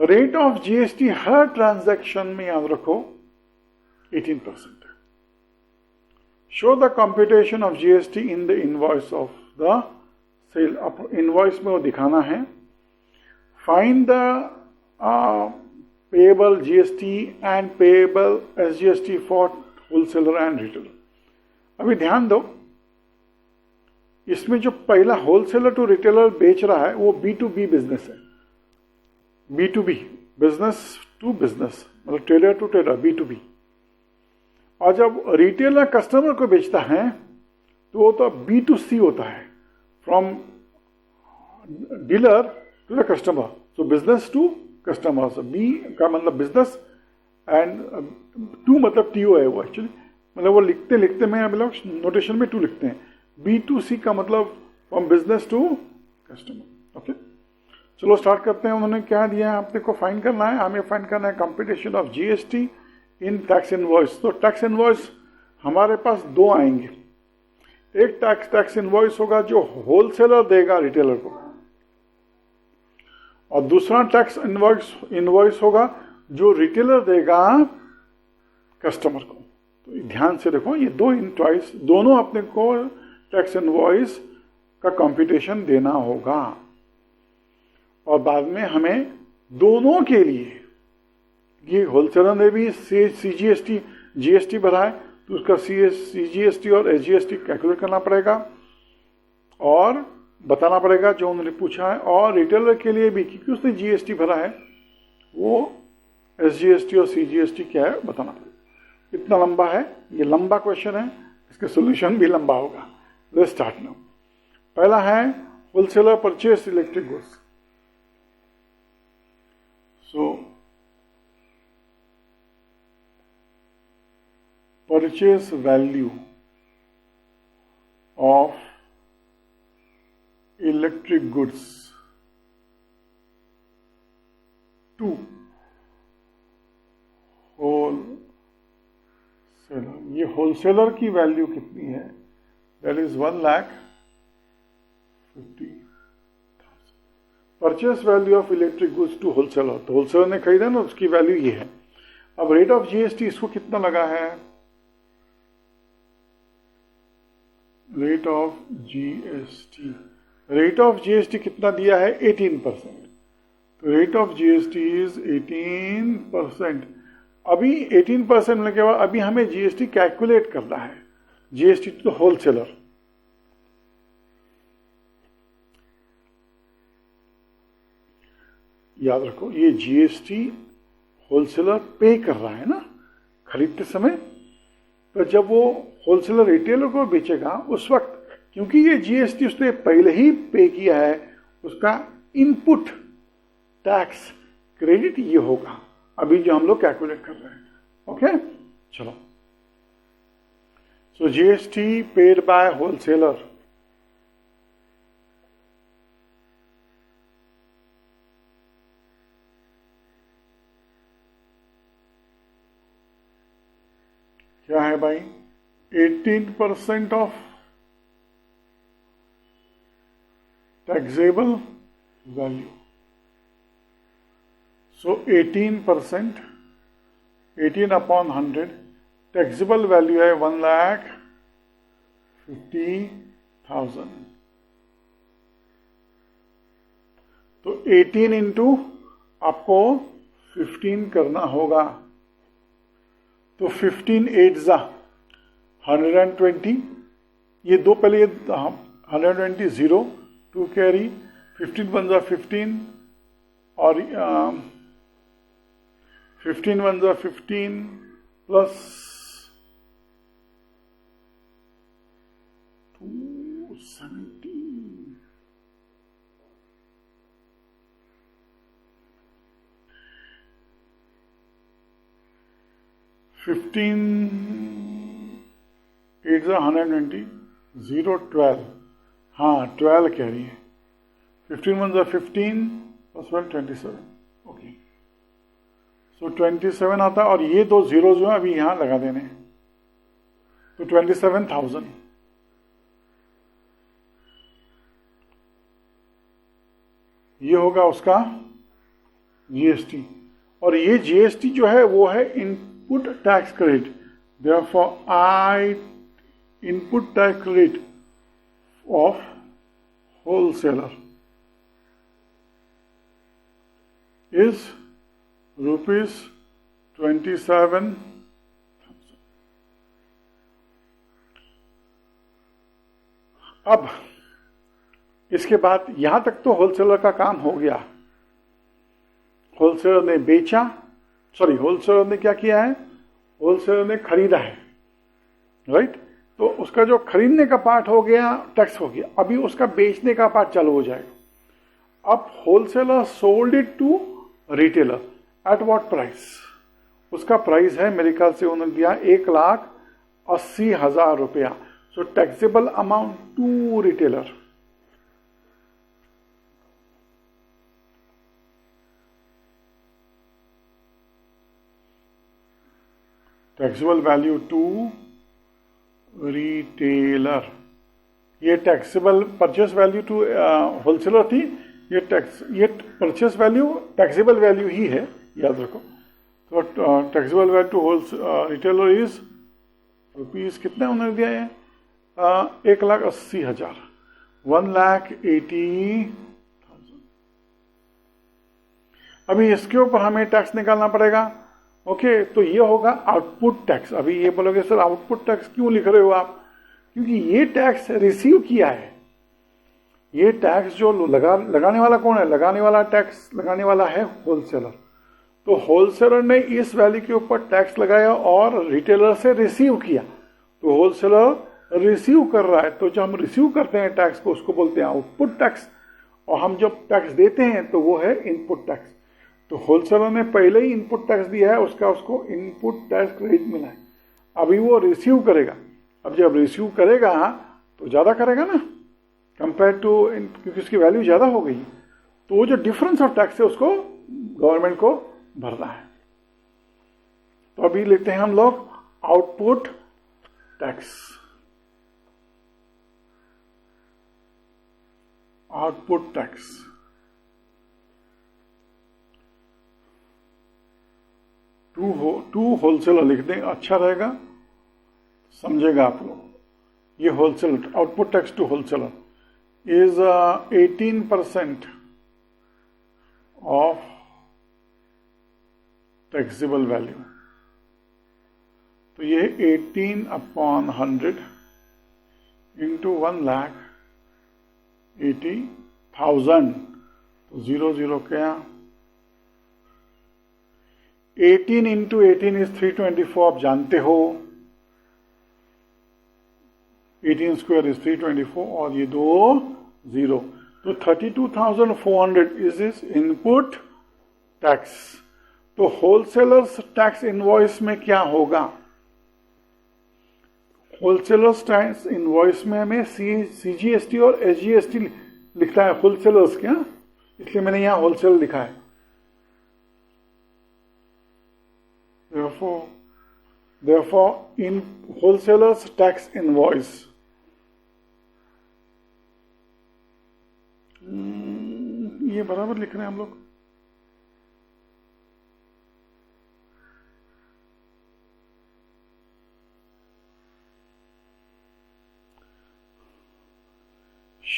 रेट ऑफ जीएसटी हर ट्रांजैक्शन में याद रखो 18% है। Show the computation of GST in the invoice of the sale. अब इनवॉइस में वो दिखाना है। Find the payable GST and payable SGST for wholesaler and retailer. अभी ध्यान दो, इसमें जो पहला होलसेलर टू रिटेलर बेच रहा है वो B2B बिजनेस है। B2B, बिजनेस टू बिजनेस, मतलब ट्रेडर टू ट्रेडर, B2B। और जब रिटेलर कस्टमर को बेचता है तो वो तो B2C होता है, from dealer to the customer. So business to customer, so B का मतलब बिजनेस एंड टू मतलब TO है वो एक्चुअली, मतलब वो लिखते लिखते में हम लोग नोटेशन में 2 लिखते हैं। B2C का मतलब from business to customer. Okay, चलो स्टार्ट करते हैं। उन्होंने क्या दिया है आपने को फाइंड करना है, हमें फाइंड करना है computation of GST in tax invoice. तो टैक्स इनवॉइस हमारे पास 2 आएंगे। एक टैक्स इनवॉइस होगा जो होलसेलर देगा रिटेलर को, और दूसरा टैक्स इनवॉइस होगा जो रिटेलर देगा कस्टमर को। तो ध्यान से देखो, ये 2 इनवॉइस, दोनों अपने को टैक्स इनवॉइस का कंप्यूटेशन देना होगा, और बाद में हमें दोनों के लिए, ये होलसेलर ने भी जीएसटी भरा है तो उसका सीजीएसटी और एसजीएसटी कैलकुलेट करना पड़ेगा और बताना पड़ेगा जो उन्होंने पूछा है। और रिटेलर के लिए भी, क्योंकि उसने जीएसटी भरा है, वो एसजीएसटी और सीजीएसटी क्या है बताना पड़ेगा। इतना लंबा है, ये लंबा क्वेश्चन है, इसका सोल्यूशन भी लंबा होगा। Let's start now. पहला है wholesaler purchase electric goods. So purchase value of electric goods to wholesaler. ये होलसेलर की वैल्यू कितनी है? That is 1,50,000। Purchase value of electric goods to wholesaler, तो होलसेलर ने खरीदा ना, उसकी वैल्यू ये है। अब रेट ऑफ जीएसटी इसको कितना लगा है? रेट ऑफ जीएसटी कितना दिया है? 18%। तो रेट ऑफ जीएसटी इज 18%। अभी 18% मिलने के बाद अभी हमें जीएसटी कैलकुलेट करना है, जीएसटी टू होलसेलर। याद रखो, ये जीएसटी होलसेलर पे कर रहा है ना खरीदते समय। तो जब वो होलसेलर रिटेलर को बेचेगा उस वक्त, क्योंकि ये जीएसटी उसने पहले ही पे किया है, उसका इनपुट टैक्स क्रेडिट ये होगा अभी जो हम लोग कैलकुलेट कर रहे हैं। ओके, चलो। So GST paid by wholesaler क्या है भाई? 18% of taxable value. So 18%, 18 upon 100, taxable value है 1,50,000। तो 18 इंटू आपको 15 करना होगा। तो 15 8 जा 120, ये दो पहले ये 120 0 2 कैरी, 15 1 जा 15 और 15 1 जा 15 प्लस 270 15 8 जा 120 0 12, हाँ 12 कह रही है। 15 1 जा 15 प्लस 1 27, ओके। सो 27 आता है और ये दो जीरो जो है अभी यहां लगा देने, तो 27,000। ये होगा उसका जीएसटी, और ये जीएसटी जो है वो है input tax credit. Therefore I input tax credit of wholesaler is rupees 27,000। अब इसके बाद यहां तक तो होलसेलर का काम हो गया। होलसेलर ने बेचा, सॉरी होलसेलर ने क्या किया है, होलसेलर ने खरीदा है, राइट। तो उसका जो खरीदने का पार्ट हो गया, टैक्स हो गया। अभी उसका बेचने का पार्ट चालू हो जाएगा। अब wholesaler sold it to retailer at what price, उसका प्राइस है मेरे ख्याल से उन्होंने दिया 1,80,000 रुपया। So taxable amount to retailer, taxable value to retailer. ये taxable purchase value to wholesaler थी, ये परचेस वैल्यू टैक्सेबल वैल्यू ही है, याद रखो। तो taxable value to retailer is rupees कितना उन्होंने दिया है, 1,80,000, 1,80,000। अभी इसके ऊपर हमें टैक्स निकालना पड़ेगा, ओके। तो ये होगा आउटपुट टैक्स। अभी ये बोलोगे सर आउटपुट टैक्स क्यों लिख रहे हो आप, क्योंकि ये टैक्स रिसीव किया है। ये टैक्स जो लगाने वाला कौन है, लगाने वाला टैक्स लगाने वाला है होलसेलर। तो होलसेलर ने इस वैल्यू के ऊपर टैक्स लगाया और रिटेलर से रिसीव किया, तो होलसेलर रिसीव कर रहा है। तो जब हम रिसीव करते हैं टैक्स को, उसको बोलते हैं आउटपुट टैक्स, और हम जब टैक्स देते हैं तो वो है इनपुट टैक्स। तो होलसेलर ने पहले ही इनपुट टैक्स दिया है, उसका उसको इनपुट टैक्स क्रेडिट मिला है। अभी वो रिसीव करेगा। अब जब रिसीव करेगा तो ज्यादा करेगा ना कंपेयर टू, क्योंकि उसकी वैल्यू ज्यादा हो गई, तो वो जो डिफरेंस ऑफ टैक्स है उसको गवर्नमेंट को भरना है। तो अभी लेते हैं हम लोग output tax. Output tax to wholesaler लिख दें, अच्छा रहेगा, समझेगा आप लोग। ये wholesaler output tax to wholesaler is 18% of taxable value। तो ये 18/100 इंटू 1,80,000, तो 0 0 क्या, 18 इंटू 18 इज 324, आप जानते हो 18 स्क्वायर इज 324, और ये दो 0, तो 32,400 इज इज इनपुट टैक्स। तो होलसेलर्स टैक्स इनवॉइस में क्या होगा, होलसेलर्स टैक्स इनवॉइस में हमें सीजीएसटी और एसजीएसटी लिखता है होलसेलर्स क्या, इसलिए मैंने यहां होलसेल लिखा है। therefore in wholesalers tax invoice, ये बराबर लिख रहे हैं हम लोग।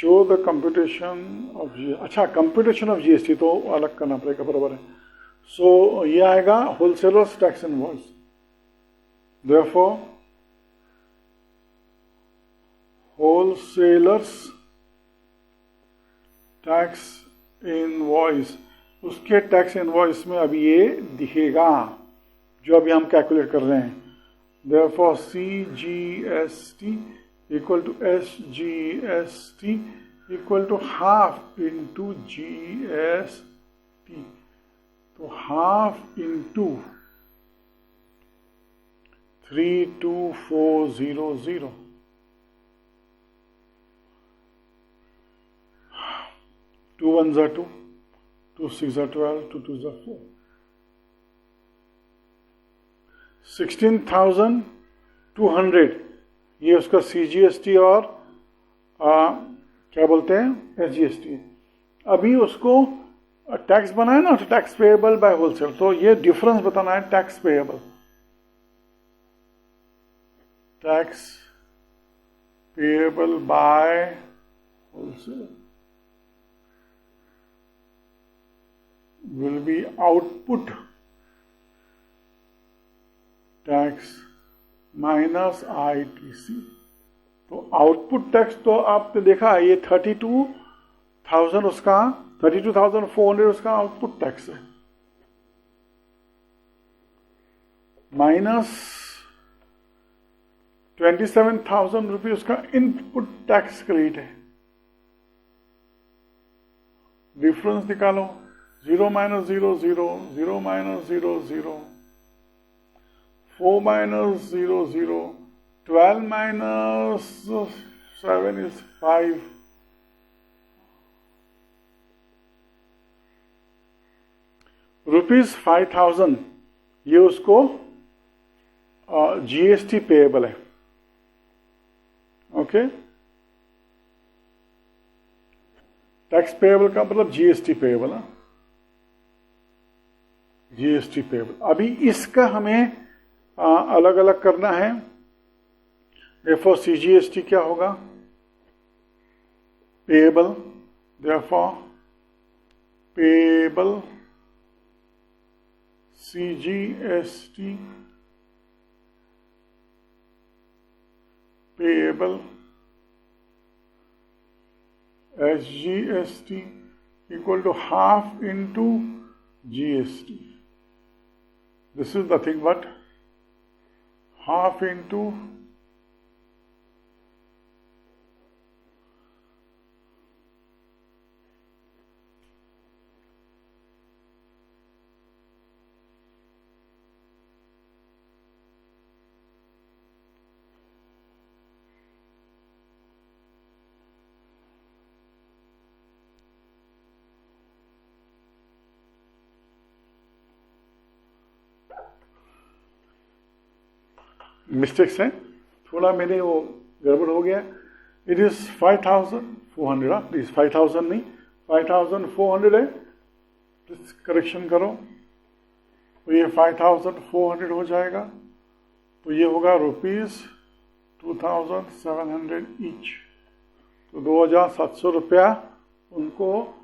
शो द कंप्यूटेशन ऑफ अच्छा कंप्यूटेशन ऑफ जीएसटी तो अलग करना पड़ेगा, बराबर है। सो ये आएगा wholesalers tax invoice, therefore wholesalers tax invoice, उसके टैक्स इनवॉइस में अभी ये दिखेगा जो अभी हम कैलकुलेट कर रहे हैं। Therefore CGST equal to SGST equal to half into GST, तो half into 32400, 2 1s are 2, 2 6 are 12, 2 2s are 4, 16,200 ये उसका CGST और क्या बोलते हैं SGST। अभी उसको टैक्स बनाए ना, टैक्स पेएबल बाय होलसेल, तो ये डिफरेंस बताना है tax payable, tax payable by wholesale will be output tax minus ITC। तो आउटपुट टैक्स तो आपने देखा ये 32,000 उसका 32,400 उसका आउटपुट टैक्स है, माइनस 27,000 रुपये उसका इनपुट टैक्स क्रेडिट है। डिफरेंस निकालो, 0 minus 0 0, 0 minus 0 0, 4 minus 0 0, 12 minus 7 is 5, rupees 5,000 ये उसको GST पेएबल है। ओके, टैक्स पेएबल का मतलब GST पेएबल है, GST पेएबल। अभी इसका हमें अलग अलग करना है। therefore CGST क्या होगा, payable, therefore payable CGST payable SGST equal to half into GST. This is nothing but half into mistakes हैं, थोड़ा मेरे वो गड़बड़ हो गया। इट इज 5,400, प्लीज 5,000 नहीं 5,400 है, प्लीज करेक्शन करो। तो ये 5,400 हो जाएगा, तो ये होगा रुपीज 2,700 ईच, तो 2,700 रुपया उनको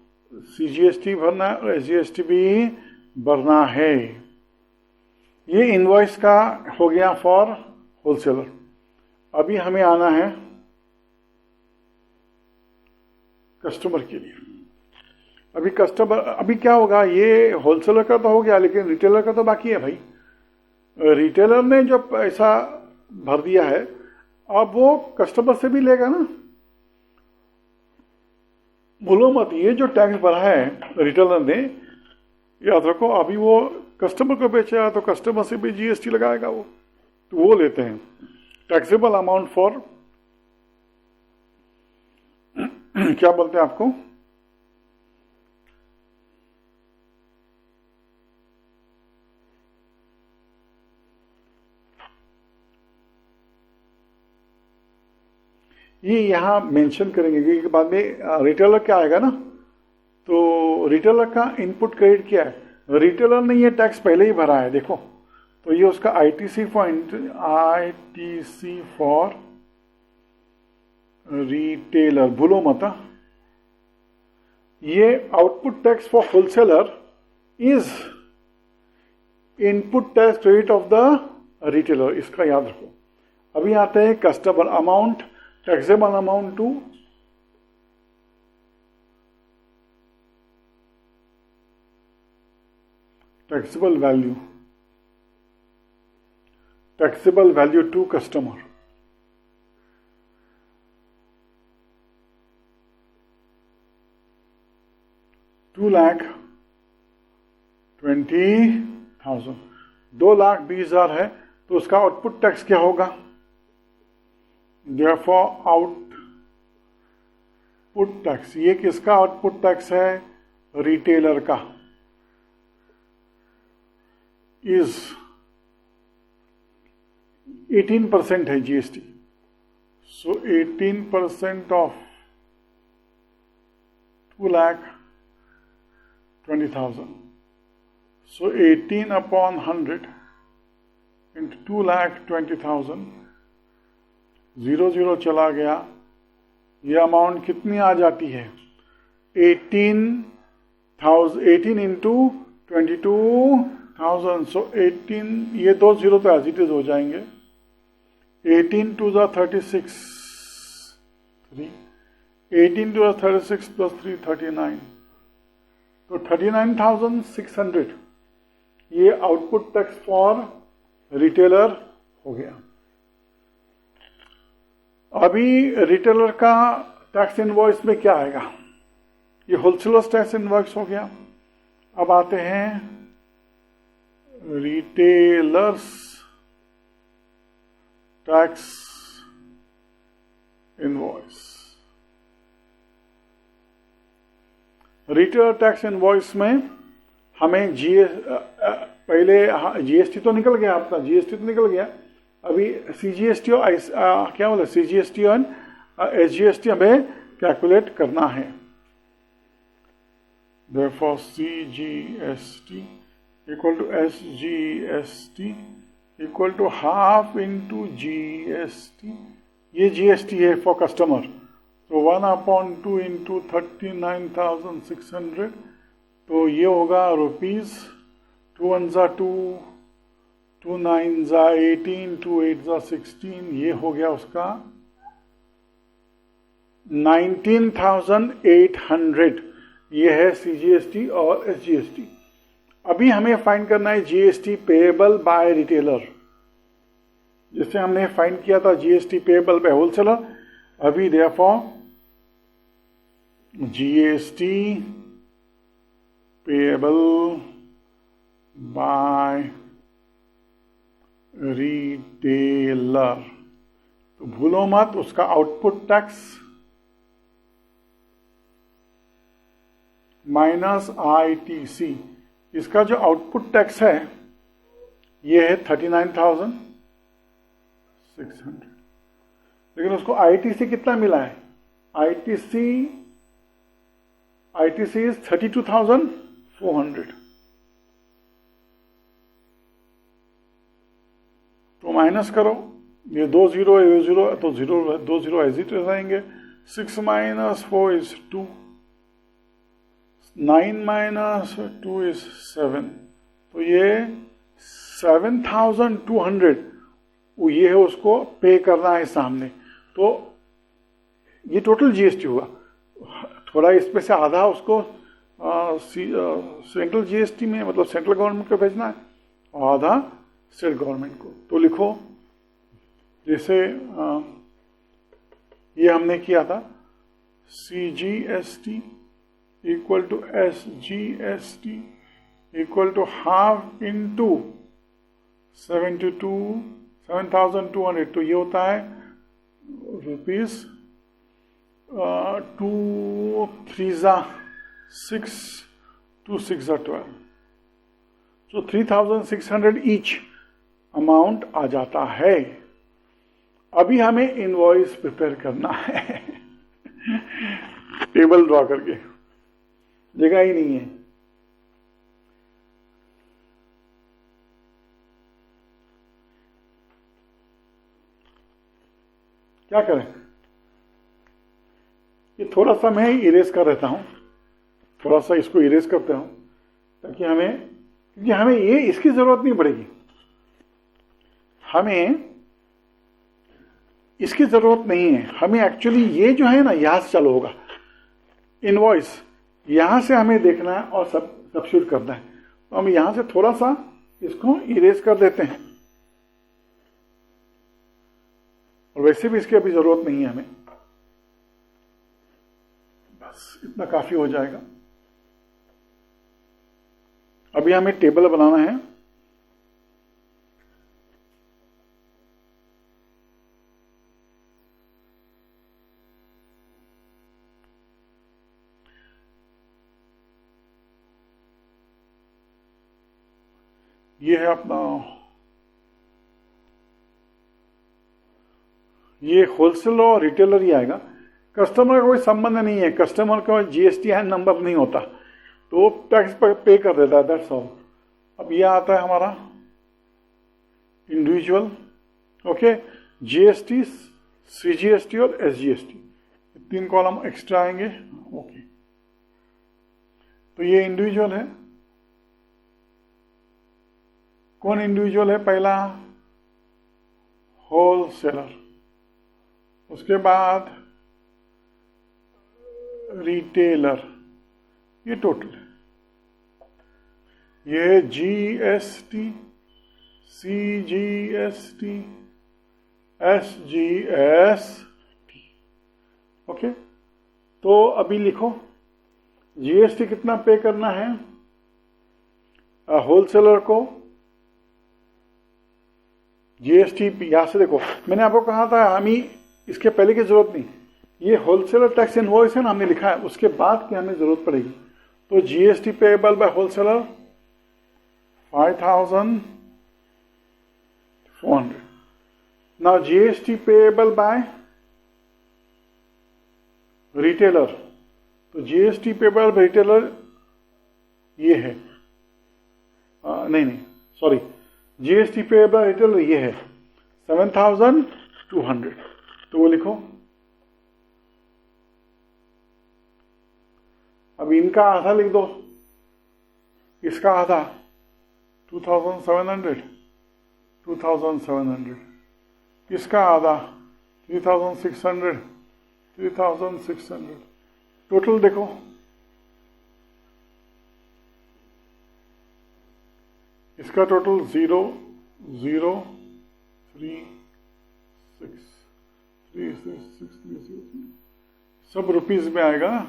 CGST भरना है और SGST भी भरना है। ये इनवॉइस का हो गया फॉर होलसेलर। अभी हमें आना है कस्टमर के लिए। अभी कस्टमर, अभी क्या होगा, ये होलसेलर का तो हो गया लेकिन रिटेलर का तो बाकी है भाई। रिटेलर ने जो पैसा भर दिया है अब वो कस्टमर से भी लेगा ना, भूलो मत। ये जो टैक्स भरा है रिटेलर ने, याद रखो अभी वो कस्टमर को बेचा तो कस्टमर से भी GST लगाएगा वो, तो वो लेते हैं टैक्सेबल अमाउंट फॉर क्या बोलते हैं आपको, ये यहां मेंशन करेंगे क्योंकि बाद में रिटेलर क्या आएगा ना, तो रिटेलर का इनपुट क्रेडिट क्या है, रिटेलर ने ये टैक्स पहले ही भरा है देखो, तो ये उसका ITC फॉर रिटेलर, भूलो मत, ये output tax for wholesaler is input tax credit of the retailer, इसका याद रखो। अभी आते हैं customer amount, taxable amount to taxable value to customer, $2,20,000, 2,20,000 है तो उसका आउटपुट टैक्स क्या होगा? Therefore आउटपुट टैक्स, ये किसका आउटपुट टैक्स है? रिटेलर का, इज 18% है GST. So 18% of 2,20,000, so 18 upon 100 into 2,20,000, 0 चला गया, ये अमाउंट कितनी आ जाती है? 18 इंटू 22,000, सो 18, ये 2 0 तो एज इट इज हो जाएंगे। 18 2 36, 3, 18 2 36 प्लस 3 39, तो 39,600 ये आउटपुट टैक्स फॉर रिटेलर हो गया। अभी रिटेलर का टैक्स इनवॉइस में क्या आएगा? ये होलसेलर्स टैक्स इनवॉइस हो गया। अब आते हैं retailers tax invoice. Retailer tax invoice में हमें पहले जीएसटी तो निकल गया, आपका जीएसटी तो निकल गया, अभी सीजीएसटी और क्या बोला, सीजीएसटी और एसजीएसटी हमें कैलकुलेट करना है। Therefore CGST equal to SGST equal to half into GST, ये GST है for customer, so 1/2 into 39,600, तो ये होगा रुपीज, 2 1 2, 2 9 18, 2 8 16, ये हो गया उसका 19,800, ये है सीजीएसटी और एसजीएसटी। अभी हमें फाइंड करना है जीएसटी पेएबल बाय रिटेलर, जिससे हमने फाइंड किया था जीएसटी पेएबल बाय होलसेलर। अभी therefore GST payable by retailer, तो भूलो मत उसका आउटपुट टैक्स माइनस आईटीसी, इसका जो आउटपुट टैक्स है ये है 39,600, लेकिन उसको आईटीसी कितना मिला है? आईटीसी इज 32,400, तो माइनस करो, ये 2 0 है, 0 तो 0 2 0 एज इट रहेंगे। 6 - 4 इज 2, 9 - 2 is 7, तो ये 7,200 ये है, उसको पे करना है सामने, तो ये टोटल जीएसटी होगा। थोड़ा इसमें से आधा उसको सेंट्रल जीएसटी में, मतलब सेंट्रल गवर्नमेंट को भेजना है, और आधा स्टेट गवर्नमेंट को। तो लिखो, जैसे ये हमने किया था, CGST equal to SGST equal to half into 7,200, तो ये होता है रुपीज 2 3 6, 2 6 12, तो 3,600 ईच अमाउंट आ जाता है। अभी हमें इनवॉइस प्रिपेयर करना है टेबल ड्रॉ करके, जगह ही नहीं है। क्या करें? थोड़ा सा मैं इरेज कर देता हूँ, थोड़ा सा इसको इरेज करते हूँ, ताकि क्योंकि हमें ये इसकी जरूरत नहीं पड़ेगी, हमें इसकी जरूरत नहीं है। हमें एक्चुअली ये जो है ना यहां से चालू होगा, इनवॉइस यहां से हमें देखना है और सब्स्टिट्यूट करना है। तो हम यहां से थोड़ा सा इसको इरेज कर देते हैं, और वैसे भी इसकी अभी जरूरत नहीं है हमें, बस इतना काफी हो जाएगा। अभी हमें टेबल बनाना है। ये है अपना, ये होलसेलर और रिटेलर ही आएगा। कस्टमर का कोई संबंध नहीं है, कस्टमर का GSTN नंबर नहीं होता, तो टैक्स पे कर देता है, दैट्स ऑल। अब ये आता है हमारा इंडिविजुअल, ओके, GST, CGST और SGST, 3 कॉलम एक्स्ट्रा आएंगे, ओके। तो ये इंडिविजुअल है। कौन इंडिविजुअल है? पहला होलसेलर, उसके बाद रिटेलर, ये टोटल है। ये GST, CGST, SGST, ओके। तो अभी लिखो GST कितना पे करना है होलसेलर को। GST यहां से देखो, मैंने आपको कहा था हमें इसके पहले की जरूरत नहीं, ये होलसेलर टैक्स इनवॉइस है ना, हमने लिखा है, उसके बाद की हमें जरूरत पड़ेगी। तो GST payable bye wholesaler 5400। Now GST payable bye retailer, तो GST पेएबल बाय रिटेलर ये है, नहीं सॉरी, GST पेएबल रिटेलर ये है 7200। तो वो लिखो। अब इनका आधा लिख दो, इसका आधा 2700, 2700, इसका आधा 3600, 3600। टोटल देखो, इसका टोटल 0036366 सब रुपीज में आएगा,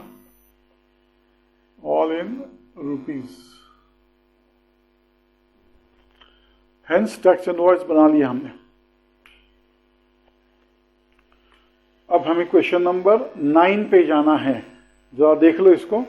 all in rupees. Hence tax invoice बना लिया हमने। अब हमें क्वेश्चन नंबर 9 पे जाना है, जरा देख लो इसको।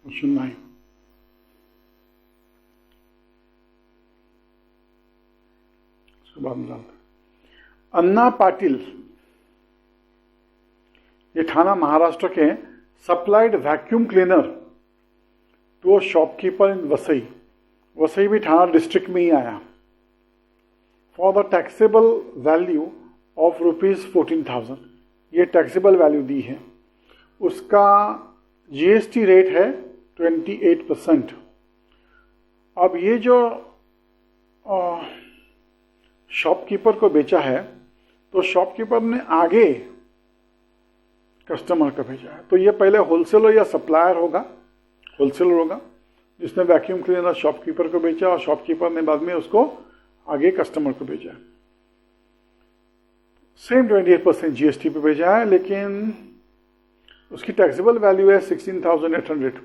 क्वेश्चन 9, उसके बाद में जानते हैं। अन्ना पाटिल, ये थाना महाराष्ट्र के, supplied vacuum cleaner to a shopkeeper in Vasai, Vasai भी थाना डिस्ट्रिक्ट में ही आया, for the taxable value of ₹14,000। ये टैक्सेबल वैल्यू दी है, उसका GST रेट है 28%। अब ये जो शॉपकीपर को बेचा है, तो शॉपकीपर ने आगे कस्टमर को भेजा है, तो ये पहले होलसेलर या सप्लायर होगा, होलसेलर होगा जिसने वैक्यूम क्लीनर शॉपकीपर को बेचा, और शॉपकीपर ने बाद में उसको आगे कस्टमर को भेजा। सेम 28% GST पे भेजा है, लेकिन उसकी टैक्सेबल वैल्यू है 16,800,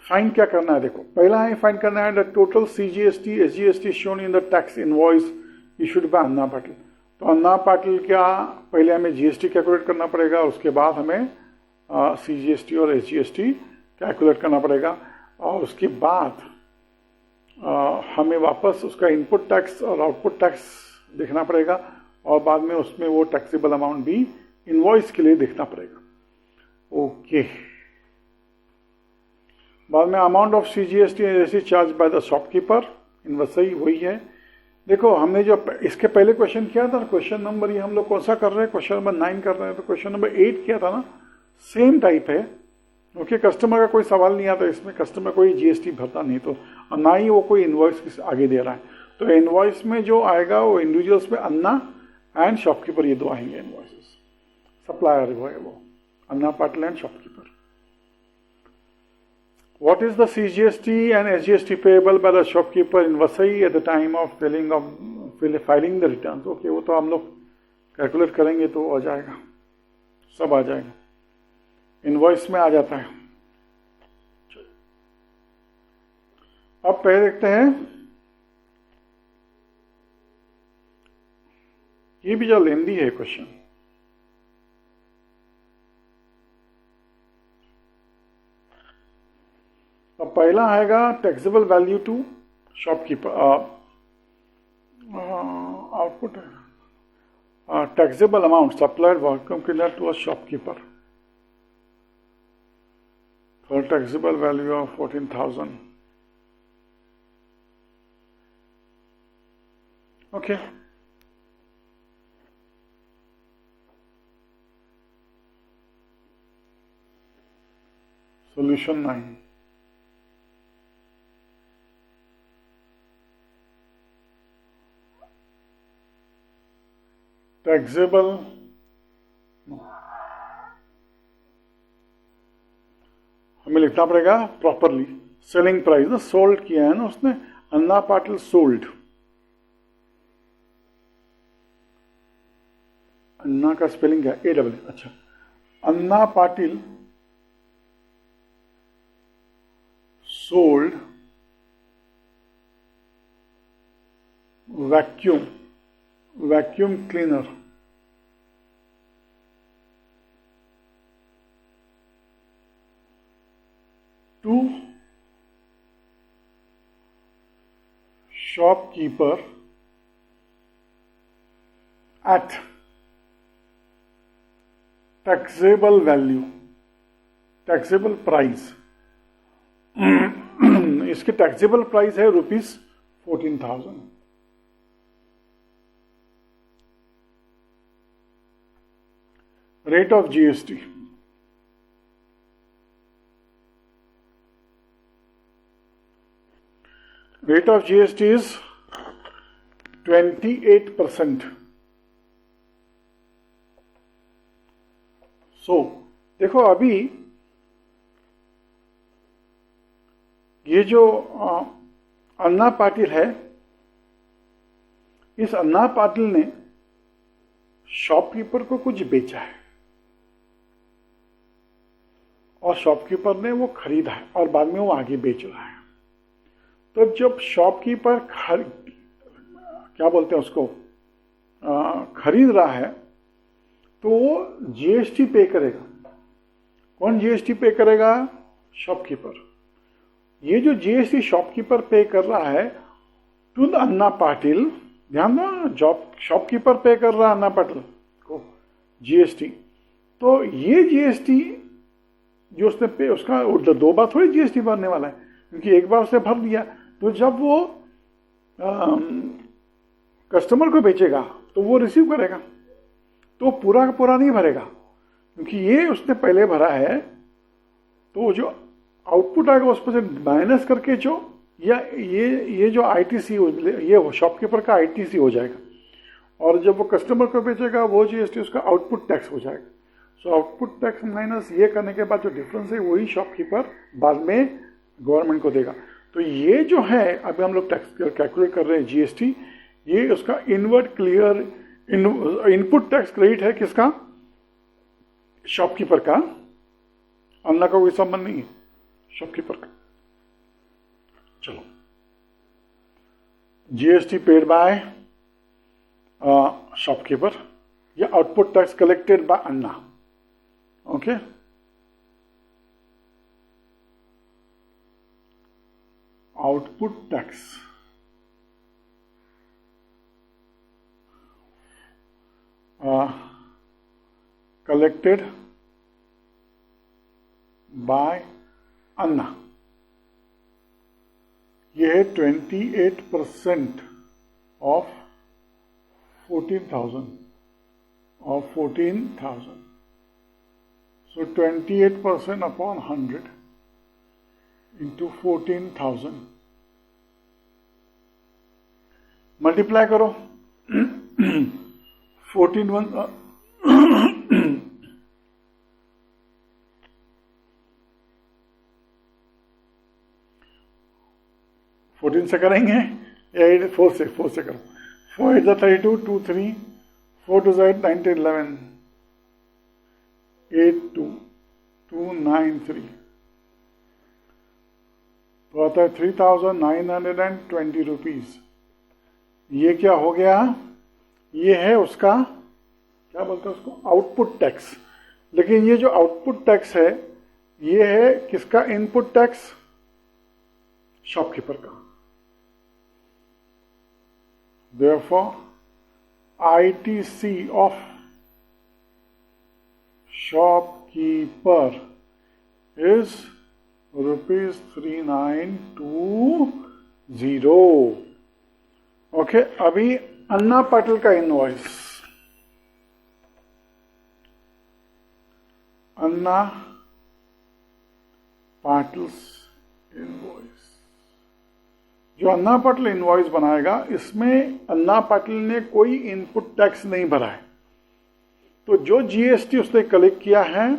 फाइंड क्या करना है, देखो पहला है फाइंड करना है the total CGST SGST shown in the tax invoice issued by Anna Patil. तो अन्ना पाटिल क्या, पहले हमें GST कैलकुलेट करना पड़ेगा, उसके बाद हमें CGST और SGST कैलकुलेट करना पड़ेगा, और उसके बाद हमें वापस उसका इनपुट टैक्स और आउटपुट टैक्स देखना पड़ेगा, और बाद में उसमें वो टैक्सेबल अमाउंट भी इनवॉइस के लिए देखना पड़ेगा। ओके, बाद में amount of CGST and SGST charge by the shopkeeper invoice, वही है। देखो हमने जो इसके पहले क्वेश्चन किया था, क्वेश्चन नंबर ये हम लोग कौन सा कर रहे हैं, क्वेश्चन नंबर 9 कर रहे हैं, तो क्वेश्चन नंबर 8 किया था ना, सेम टाइप है। ओके, कस्टमर का कोई सवाल नहीं आता इसमें, कस्टमर कोई GST भरता नहीं, तो ना ही वो कोई इनवॉइस आगे दे रहा है। तो इनवॉइस में जो आएगा वो इंडिविजुअल्स में अन्ना एंड शॉपकीपर, ये दो आएंगे इनवॉइसेस। सप्लायर वो है, वो Anna Patil and shopkeeper. What is the CGST and SGST payable by the shopkeeper in Vasai at the time of filing the returns? Okay, वो तो हम लोग कैलकुलेट करेंगे तो आ जाएगा, सब आ जाएगा, इनवॉइस में आ जाता है। अब पहले देखते हैं, ये भी जो लेंदी है क्वेश्चन। अब पहला आएगा taxable value to shopkeeper, output taxable amount supplied vacuum cleaner to a shopkeeper for taxable value of 14,000। Okay, solution 9। Taxable हमें लिखना पड़ेगा प्रॉपरली, सेलिंग प्राइस ना, सोल्ड किया है ना उसने, अन्ना पाटिल सोल्ड, अन्ना का स्पेलिंग क्या, AWL, अच्छा, Anna Patil sold vacuum cleaner to shopkeeper at taxable value, taxable price। इसकी टैक्सेबल प्राइस है ₹14,000। Rate of GST, rate of GST is 28%। So देखो अभी ये जो अन्ना पाटिल है, इस अन्ना पाटिल ने शॉपकीपर को कुछ बेचा है और शॉपकीपर ने वो खरीदा है और बाद में वो आगे बेच रहा है। तो जब शॉपकीपर क्या बोलते हैं उसको, खरीद रहा है, तो वो GST पे करेगा। कौन GST पे करेगा? शॉपकीपर। ये जो GST शॉपकीपर पे कर रहा है टू द अन्ना पाटिल, ध्यान दो, शॉपकीपर पे कर रहा है अन्ना पाटिल को GST। तो ये GST जो उसने पे, उसका दो बार थोड़ी GST भरने वाला है, क्योंकि एक बार उसने भर दिया। तो जब वो कस्टमर को बेचेगा तो वो रिसीव करेगा, तो पूरा का पूरा नहीं भरेगा, क्योंकि ये उसने पहले भरा है। तो जो आउटपुट आएगा उस पर से माइनस करके जो, या ये जो ITC, ये शॉपकीपर का ITC हो जाएगा, और जब वो कस्टमर को बेचेगा वो GST उसका आउटपुट टैक्स हो जाएगा। सो आउटपुट टैक्स माइनस ये करने के बाद जो डिफरेंस है वही शॉपकीपर बाद में गवर्नमेंट को देगा। तो ये जो है अभी हम लोग टैक्स कैलकुलेट कर रहे हैं GST, ये उसका input clear input tax credit है। किसका? शॉपकीपर का। अन्ना का कोई संबंध नहीं है, शॉपकीपर का। चलो, GST पेड बाय शॉपकीपर या output tax collected by Anna. Okay, output tax collected by अन्ना. ये है 28% of 14,000 of 14,000. So 28% upon 100 into 14,000. Multiply करो. 14 से करेंगे या 4 से करो. 4 8 32, 2 3, 4 2 19 11, 8 2 2 9 3, तो आता है 3,920 रुपीज. ये क्या हो गया? ये है उसका, क्या बोलते हैं उसको, आउटपुट टैक्स. लेकिन ये जो आउटपुट टैक्स है ये है किसका? इनपुट टैक्स, शॉपकीपर का. Therefore, ITC of shopkeeper is ₹3920. Okay, अभी अन्ना पाटिल का इनवॉइस. अन्ना पाटिल्स इनवॉइस. जो अन्ना पाटिल इनवॉइस बनाएगा इसमें अन्ना पाटिल ने कोई इनपुट टैक्स नहीं भरा है. तो जो GST उसने कलेक्ट किया है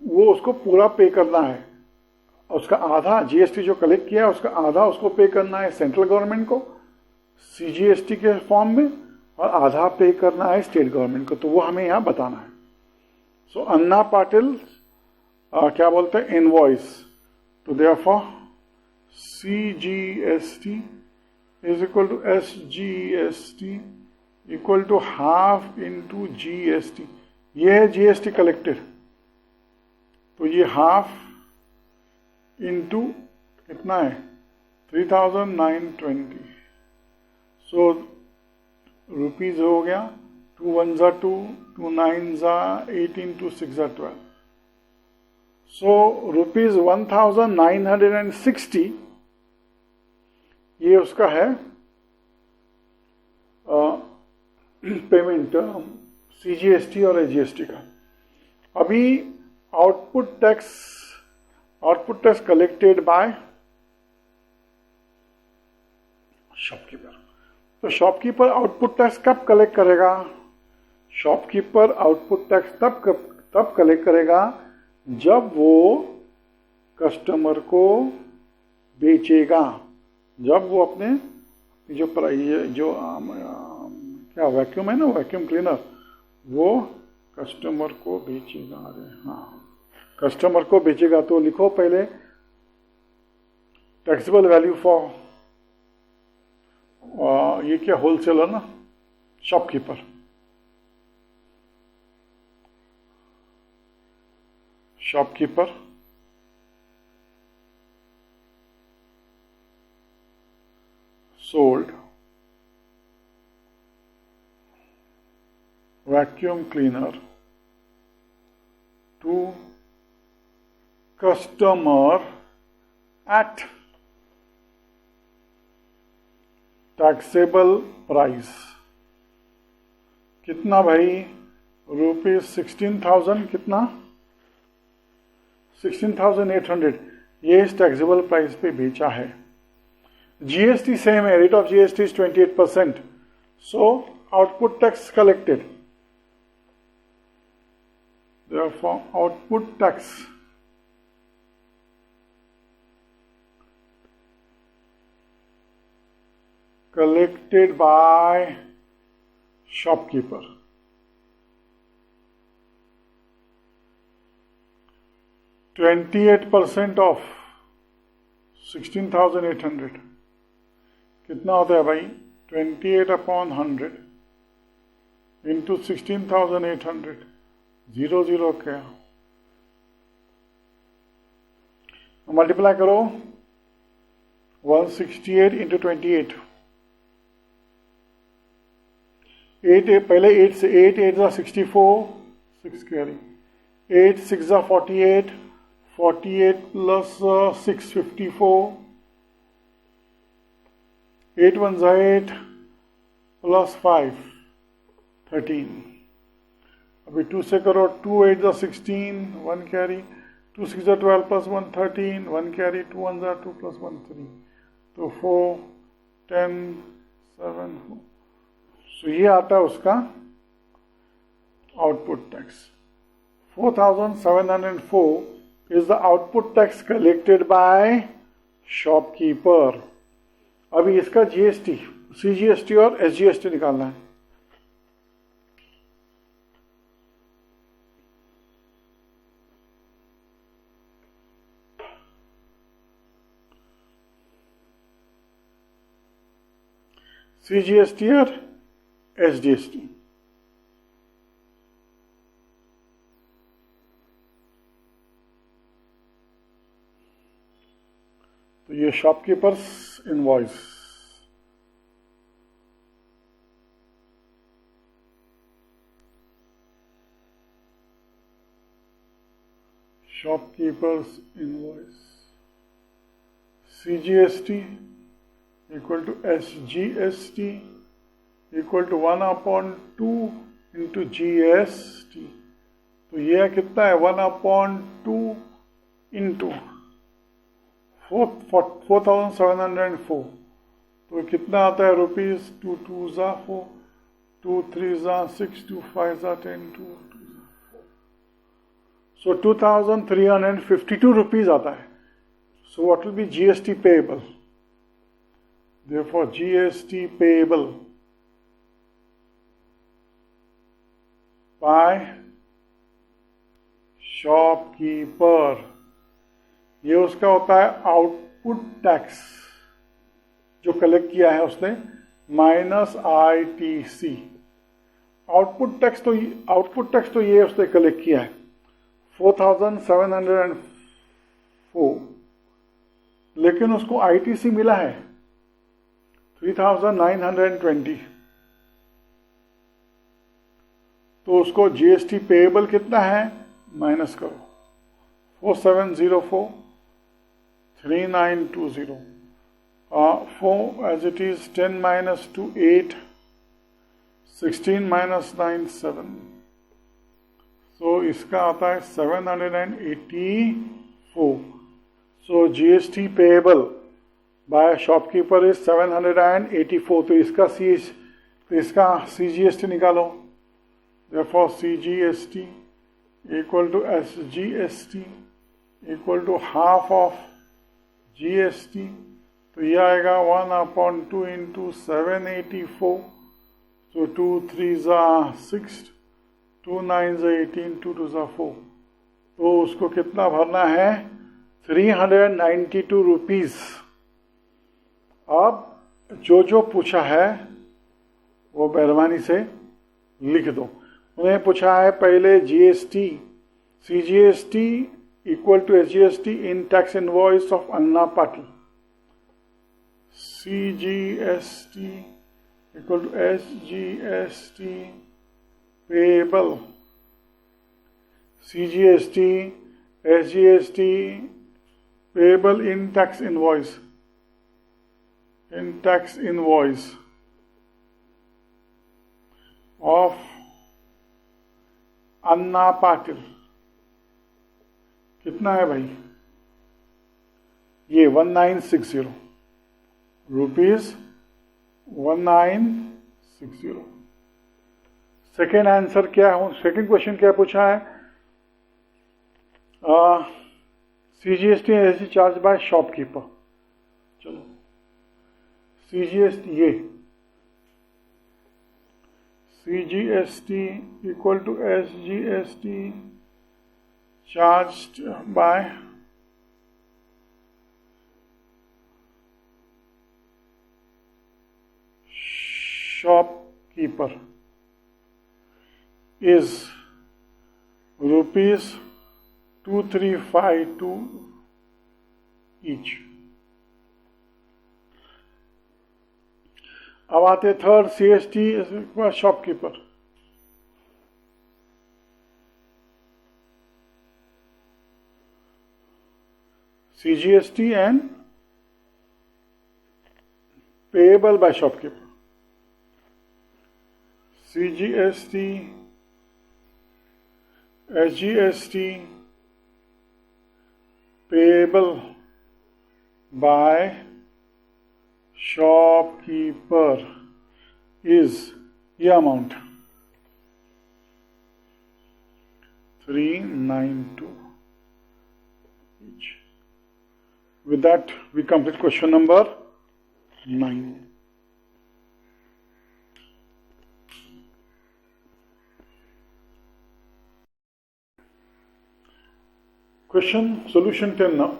वो उसको पूरा पे करना है. उसका आधा GST जो कलेक्ट किया है उसका आधा उसको पे करना है सेंट्रल गवर्नमेंट को CGST के फॉर्म में, और आधा पे करना है स्टेट गवर्नमेंट को. तो वो हमें यहाँ बताना है. सो अन्ना पाटिल क्या बोलते हैं, इनवॉइस. तो therefore CGST is equal to SGST equal to half into GST. ये है GST कलेक्टेड, तो ये हाफ इंटू कितना है 3,920. सो रुपीज हो गया 2 1 जा 2, 2 9 जा 18, 2 6 जा 12. सो रुपीज 1,960 ये उसका है पेमेंट CGST और SGST का. अभी output tax collected by shopkeeper. तो शॉपकीपर आउटपुट टैक्स कब कलेक्ट करेगा? शॉपकीपर आउटपुट टैक्स तब कलेक्ट करेगा जब वो कस्टमर को बेचेगा, जब वो अपने जो क्या वैक्यूम है ना, वैक्यूम क्लीनर, वो कस्टमर को बेचेगा. अरे हाँ, कस्टमर को बेचेगा. तो लिखो पहले टैक्सेबल वैल्यू फॉर ये क्या होलसेलर ना, shopkeeper. Shopkeeper sold vacuum cleaner to customer at taxable price. कितना भाई? ₹16,000. कितना? 16,800. ये इस टैक्सेबल प्राइस पे बेचा है. GST सेम है, rate of GST is 28%. So output tax collected. Therefore, output tax collected by shopkeeper. %28 of 16,800 कितना होता है भाई? 28/100 इंटू 16,800, 0 क्या, मल्टीप्लाई करो 168 इंटू 28, 8 पहले 8 से 8 ज़ा 64, 6 कैरी, 8 6 ज़ा 48, 48 प्लस 6 54, 8 1 ज़ा 8 प्लस 5 13, अभी 2 से करो, 2 8 ज़ा 16, 1 कैरी, 2 6 ज़ा 12 प्लस 1 13, 1 कैरी, 2 1 ज़ा 2 प्लस 1 3, तो 4 10 7 4. So ये आता है उसका output tax. 4,704 is the output tax collected by shopkeeper. अभी इसका जीएसटी, सीजीएसटी और एसजीएसटी निकालना है. सीजीएसटी और एसजीएसटी. तो ये shopkeepers invoice, shopkeepers invoice, CGST equal to SGST equal to 1/2 into GST. तो यह कितना है? 1/2 into 4,704. तो कितना आता है रुपीज? 2 2 ज़ा 4, 2 3 ज़ा 6, 2 5 ज़ा 10, 2 2 ज़ा 4. So 2,352 rupees आता है. So what will be GST payable? Therefore GST payable by shopkeeper, ये उसका होता है आउटपुट टैक्स जो कलेक्ट किया है उसने, माइनस ITC. आउटपुट टैक्स तो ये उसने कलेक्ट किया है 4,704, लेकिन उसको ITC मिला है 3,920. तो उसको GST पेएबल कितना है? माइनस करो 4704 3920. 4 as it is, 10 minus 2 8, 16 minus 9 7. So इसका आता है 784. So GST payable by shopkeeper is 784. तो इसका CGST निकालो. Therefore CGST equal to SGST equal to half of GST. तो ये आएगा 1/2 into 784. So 2 3 ज़ा 6, 2 9 ज़ा 18, 2 2 ज़ा 4. तो उसको कितना भरना है? 392 रुपीज. अब जो पूछा है वो मेहरबानी से लिख दो. उन्हें पूछा है पहले GST, CGST equal to SGST in tax invoice of Anna Patil. CGST equal to SGST payable, CGST SGST payable in tax invoice of Anna Patil. कितना है भाई? ये 1960 रुपीज 1960. सेकेंड आंसर क्या है? सेकेंड क्वेश्चन क्या पूछा है? CGST S charge by shopkeeper. चलो सीजीएसटी, ये CGST equal to SGST charged by shopkeeper is rupees 2352 each. अब आते third CST shopkeeper. CGST and payable by shopkeeper. CGST, SGST, payable by shopkeeper is ये amount 392 each. With that, we complete question number 9. Question solution 10 now.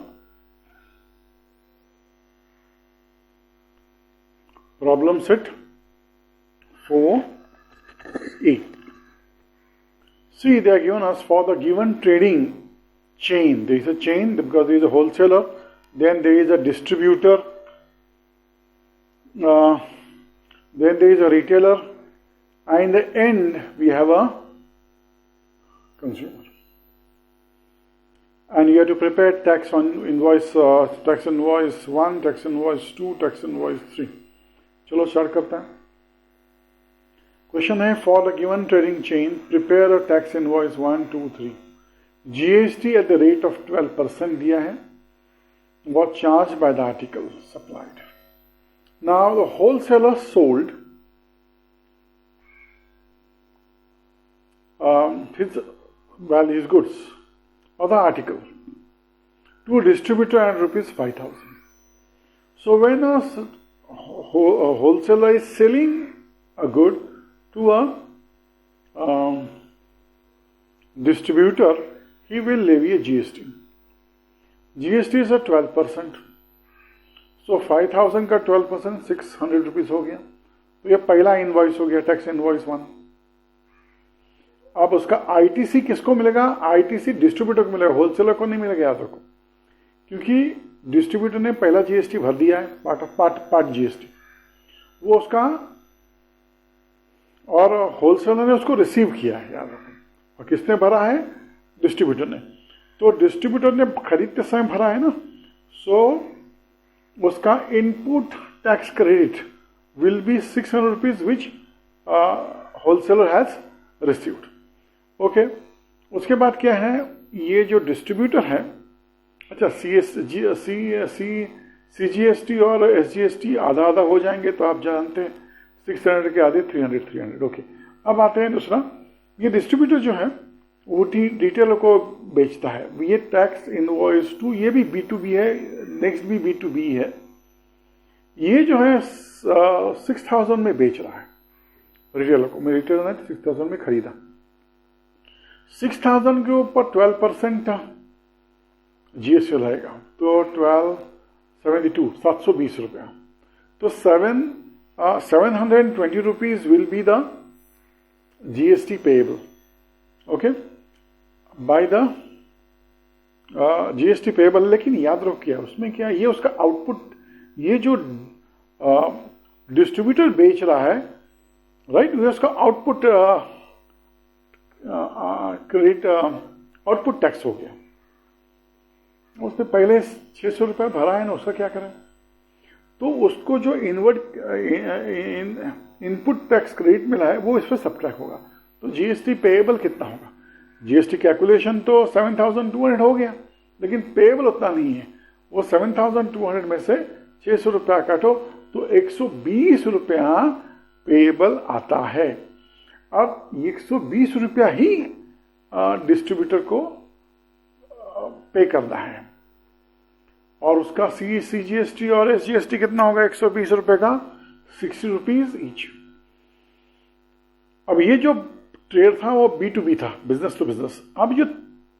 Problem set 4A. See, they are given us for the given trading chain. There is a chain because there is a wholesaler, then there is a distributor, then there is a retailer, and in the end we have a consumer. And you have to prepare tax on invoice, tax invoice 1, tax invoice 2, tax invoice 3. चलो start करते हैं. Question है for the given trading chain prepare a tax invoice 1, 2, 3. GST at the rate of 12% दिया है. Was charged by the article supplied. Now the wholesaler sold his goods or the article to a distributor at rupees 5,000. So when a wholesaler is selling a good to a distributor, he will levy a GST. GST is at 12%. So 5,000 का 12% 600 rupees हो गया. तो ये पहला invoice हो गया, tax invoice 1. अब उसका ITC किसको मिलेगा? ITC डिस्ट्रीब्यूटर को मिलेगा, होलसेलर को नहीं मिलेगा, याद रखो, क्योंकि डिस्ट्रीब्यूटर ने पहला GST भर दिया है, पार्ट GST वो उसका, और होलसेलर ने उसको रिसीव किया है, याद रखो. और किसने भरा है? डिस्ट्रीब्यूटर ने. तो डिस्ट्रीब्यूटर ने खरीदते समय भरा है ना, सो उसका input tax credit will be 600 rupees which wholesaler has received. Okay, उसके बाद क्या है, ये जो डिस्ट्रीब्यूटर है, अच्छा CGST और SGST आधा आधा हो जाएंगे, तो आप जानते हैं 600 के आधे 300. ओके, अब आते हैं दूसरा. ये डिस्ट्रीब्यूटर जो है वो रिटेलर को बेचता है. ये टैक्स इनवॉइस 2, ये भी B2B है, नेक्स्ट भी B2B है. ये जो है 6,000 में बेच रहा है रिटेलर को. मैं रिटेलर ने 6,000 में खरीदा. 6,000 के ऊपर 12% GST लगेगा, तो 1272 720 रुपया. तो 720 rupees will be the GST payable. Okay, by the GST payable. लेकिन याद रखो क्या उसमें क्या, ये उसका आउटपुट, ये जो डिस्ट्रीब्यूटर बेच रहा है, राइट, ये उसका आउटपुट क्रेडिट आउटपुट टैक्स हो गया. उसने पहले 600 रुपये भरा है ना, उसका क्या करें? तो उसको जो इनपुट टैक्स क्रेडिट मिला है वो इस पर सब्ट्रैक्ट होगा. तो GST पेएबल कितना होगा? GST कैलकुलेशन तो 7,200 हो गया, लेकिन पेएबल उतना नहीं है. वो 7,200 में से 600 रुपया काटो तो 120 रुपया पेएबल आता है. अब 120 रुपया ही डिस्ट्रीब्यूटर को पे करना है, और उसका CGST और SGST कितना होगा? 120 रुपए का 60 रुपीज ईच. अब ये जो ट्रेड था वो B2B था, बिजनेस टू बिजनेस. अब जो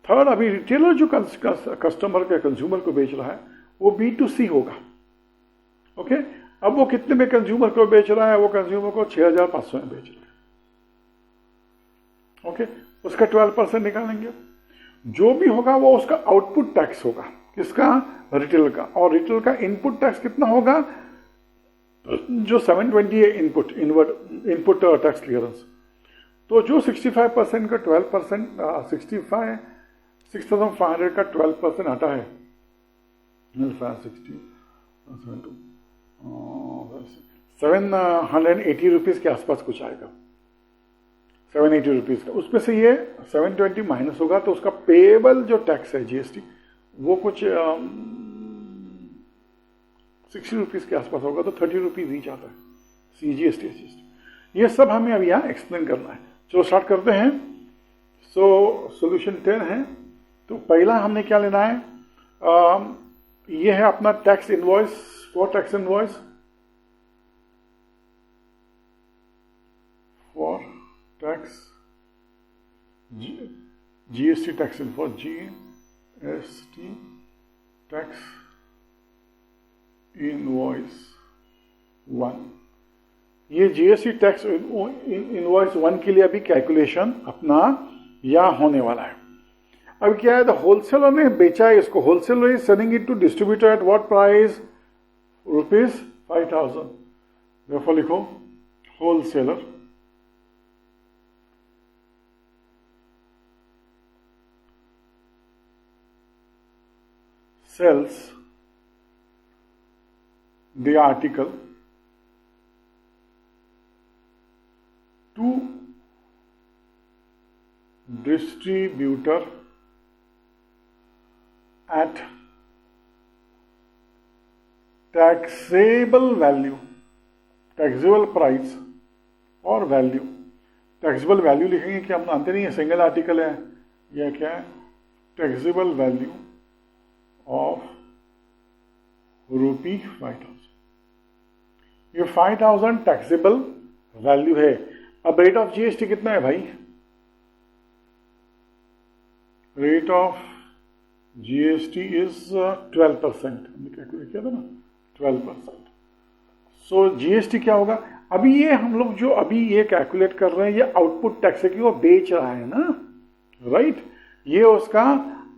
थर्ड, अभी रिटेलर जो कस्टमर के कंज्यूमर को बेच रहा है वो B2C होगा. ओके, अब वो कितने में कंज्यूमर को बेच रहा है? वो कंज्यूमर को 6,500 में बेच रहा है। ओके, उसका 12% निकालेंगे। जो भी होगा वो उसका आउटपुट टैक्स होगा, किसका? रिटेल का। और रिटेल का इनपुट टैक्स कितना होगा? जो 720 है इनपुट टैक्स क्लियरेंस। तो जो 65% का 12%, 6,500 का 12% आता है, 780 रुपीज के आसपास कुछ आएगा, 780 रुपीज का। उसमें से ये 720 माइनस होगा, तो उसका पेएबल जो टैक्स है जीएसटी वो कुछ 60 रुपीज के आसपास होगा, तो 30 रुपीज ईच आता है सीजीएसटी एसजीएसटी। ये सब हमें अब यहाँ एक्सप्लेन करना है। चलो स्टार्ट करते हैं। सोल्यूशन 10 है। तो पहला हमने क्या लेना है? ये है अपना tax invoice. For tax invoice, for tax GST tax invoice, GST tax invoice 1। ये जीएसटी टैक्स इनवॉइस 1 के लिए अभी कैलकुलेशन अपना यहाँ होने वाला है। अब क्या है? तो होलसेलर ने बेचा है इसको। Wholesaler is selling it to distributor at what price? ₹5,000। देखो लिखो, wholesaler sells the article to distributor at taxable value, taxable price और वैल्यू। टैक्सेबल वैल्यू लिखेंगे कि हम जानते नहीं है, सिंगल आर्टिकल है। यह क्या है? Taxable value of ₹5,000। ये 5,000 टैक्सेबल वैल्यू है। अब रेट ऑफ जीएसटी कितना है भाई? Rate of GST is 12%। हमने कैलकुलेट किया था ना, 12%। सो जीएसटी क्या होगा? अभी ये हम लोग जो अभी ये कैलकुलेट कर रहे हैं, ये आउटपुट टैक्स है कि वो बेच रहा है ना, राइट? ये उसका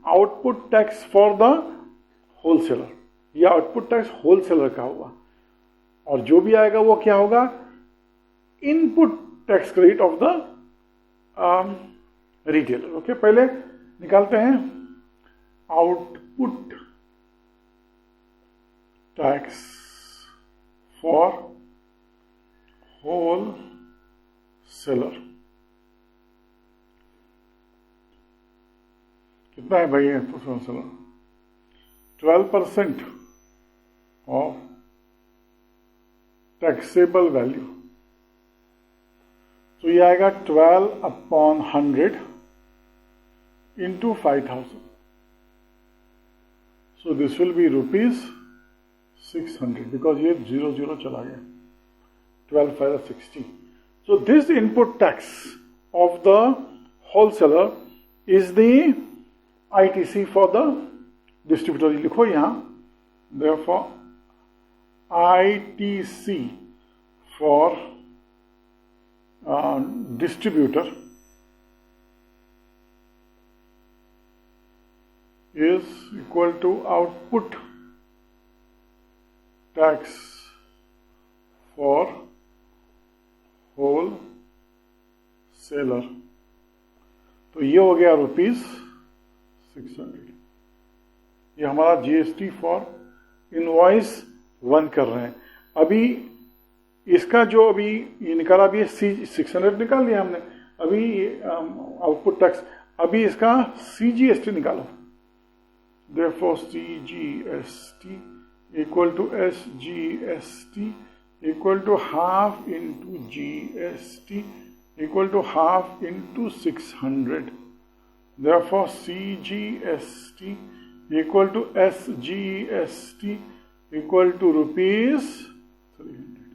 output tax for the wholesaler, ये आउटपुट टैक्स होलसेलर का होगा। और जो भी आएगा वो क्या होगा? Input tax credit of the retailer. Okay, पहले निकालते हैं आउटपुट टैक्स फॉर होलसेलर। कितना है भाई? Wholesaler 12% of taxable value. तो ये आएगा 12/100 into 5,000. So this will be ₹600 because ये 0 चला गया, 12 5 60. So this input tax of the wholesaler is the ITC for the distributor. लिखो यहाँ, therefore ITC for distributor is equal to output tax for wholesaler। तो ये हो गया ₹600। ये हमारा जीएसटी फॉर इनवॉइस 1 कर रहे हैं। अभी इसका जो अभी ये निकाला, अभी 600 निकाल लिया हमने। अभी आउटपुट टैक्स, अभी इसका सीजीएसटी निकालो। Therefore CGST equal to SGST equal to half into GST equal to half into 600. Therefore CGST equal to SGST equal to ₹300.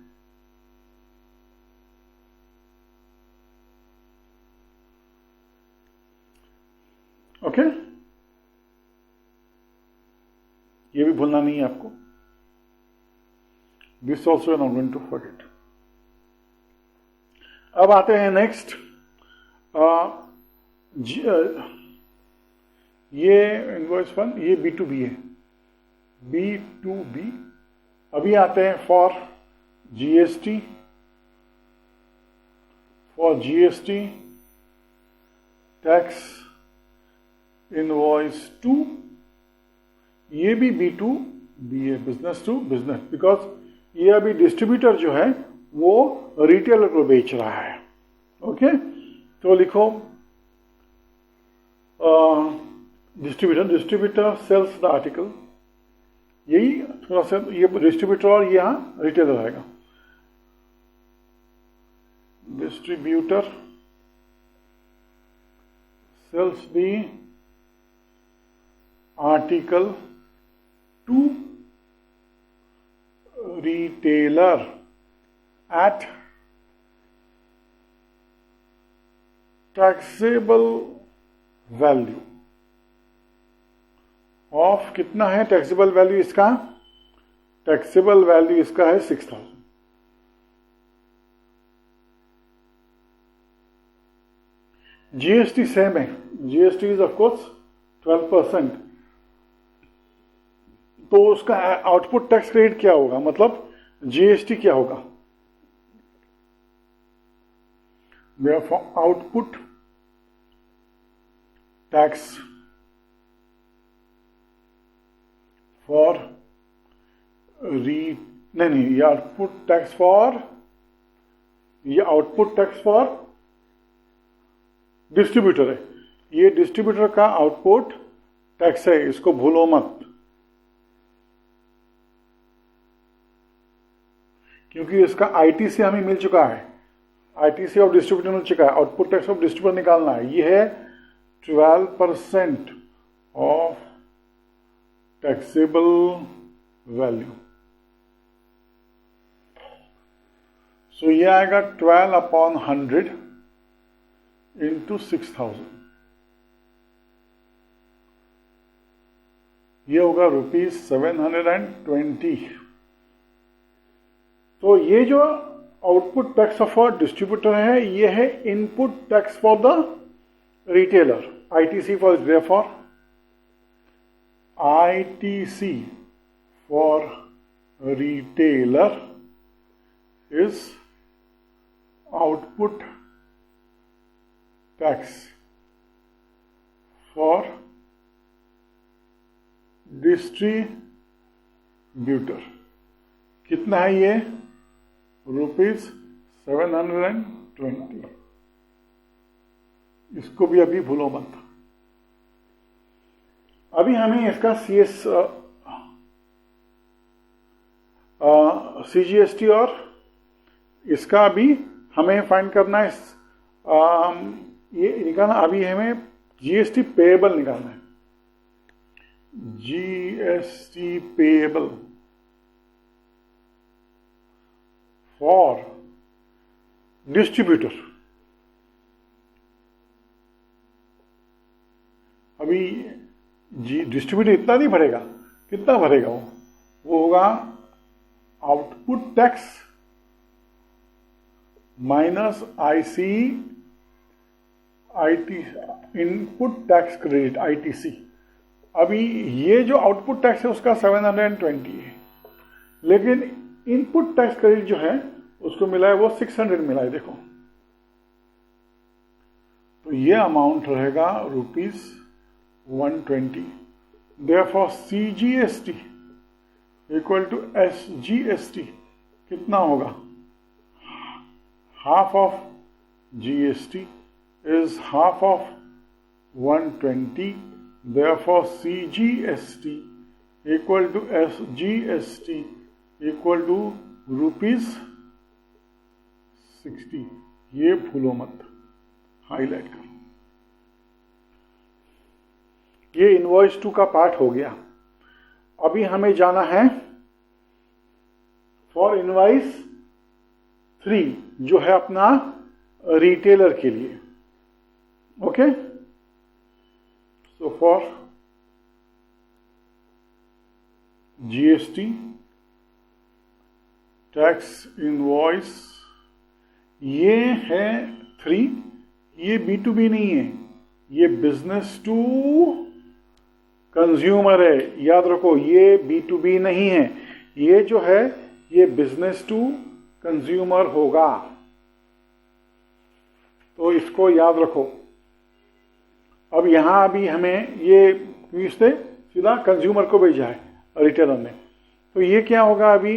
Okay? ये भी भूलना नहीं है आपको। This also not going to forget. अब आते हैं नेक्स्ट, ये इनवॉइस फंड, ये B2B है, B2B। अभी आते हैं फॉर GST, टैक्स इनवॉइस 2, ये भी B2B है, बिजनेस टू बिजनेस, बिकॉज ये अभी डिस्ट्रीब्यूटर जो है वो रिटेलर को बेच रहा है। ओके, तो लिखो डिस्ट्रीब्यूटर सेल्स द आर्टिकल, यही थोड़ा सा, ये डिस्ट्रीब्यूटर और यहाँ रिटेलर आएगा। Distributor sells the article to retailer at taxable value of, कितना है टैक्सेबल वैल्यू इसका? टैक्सेबल वैल्यू इसका है 6000। GST सेम है, GST इज ऑफ कोर्स 12%, तो उसका आउटपुट टैक्स रेट क्या होगा, मतलब GST क्या होगा? Therefore आउटपुट टैक्स फॉर नहीं, ये आउटपुट टैक्स फॉर, ये आउटपुट टैक्स फॉर डिस्ट्रीब्यूटर है, ये डिस्ट्रीब्यूटर का आउटपुट टैक्स है, इसको भूलो मत, क्योंकि इसका ITC हमें मिल चुका है, ITC ऑफ डिस्ट्रीब्यूटर मिल चुका है, आउटपुट टैक्स ऑफ डिस्ट्रीब्यूटर निकालना है, ये है 12% ऑफ टैक्सेबल वैल्यू। सो ये आएगा 12/100 into 6000, ये होगा ₹720। तो ये जो आउटपुट टैक्स ऑफ डिस्ट्रीब्यूटर है, ये है input tax for the retailer, ITC for, therefore ITC for retailer is output tax for distributor. कितना है ये? ₹720। इसको भी अभी भूलो मत। अभी हमें इसका CGST और इसका भी हमें फाइंड करना है, ये निकालना। अभी हमें GST पेएबल निकालना है, GST पेएबल फॉर डिस्ट्रीब्यूटर। अभी डिस्ट्रीब्यूटर इतना नहीं भरेगा, कितना भरेगा वो होगा output tax minus input tax credit ITC। अभी ये जो आउटपुट टैक्स है उसका 720 है, लेकिन इनपुट टैक्स क्रेडिट जो है उसको मिला है वो 600 मिला है। देखो तो ये अमाउंट रहेगा ₹120। Therefore CGST equal to SGST कितना होगा? Half of GST is half of 120. Therefore CGST equal to SGST equal to ₹60। ये भूलो मत, हाईलाइट करो। ये इनवॉइस 2 का पार्ट हो गया। अभी हमें जाना है फॉर इनवॉइस 3 जो है अपना रिटेलर के लिए। Okay, so for GST tax invoice, ये है 3, ये B2B नहीं है, ये बिजनेस टू कंज्यूमर है। याद रखो ये B2B नहीं है, ये जो है ये बिजनेस टू कंज्यूमर होगा, तो इसको याद रखो। अब यहां अभी हमें ये से सीधा कंज्यूमर को भेजा है रिटेलर ने, तो ये क्या होगा अभी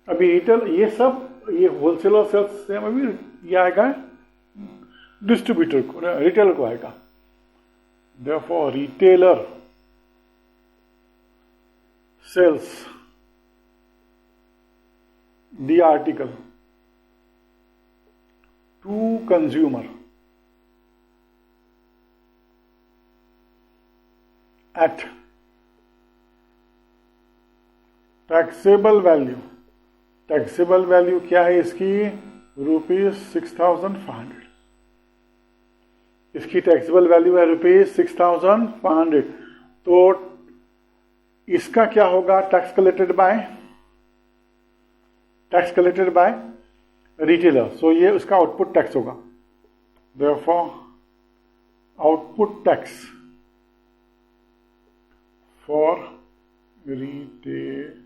रिटेल, ये सब ये होलसेलर सेल्स से अभी ये आएगा डिस्ट्रीब्यूटर को, रिटेलर को आएगा। Therefore retailer sells the article to consumer at taxable value, taxable value क्या है इसकी, ₹6,500, इसकी टैक्सेबल वैल्यू है ₹6,500। तो इसका क्या होगा, टैक्स कलेक्टेड बाय रिटेलर, सो ये उसका आउटपुट टैक्स होगा। Therefore output tax for retail,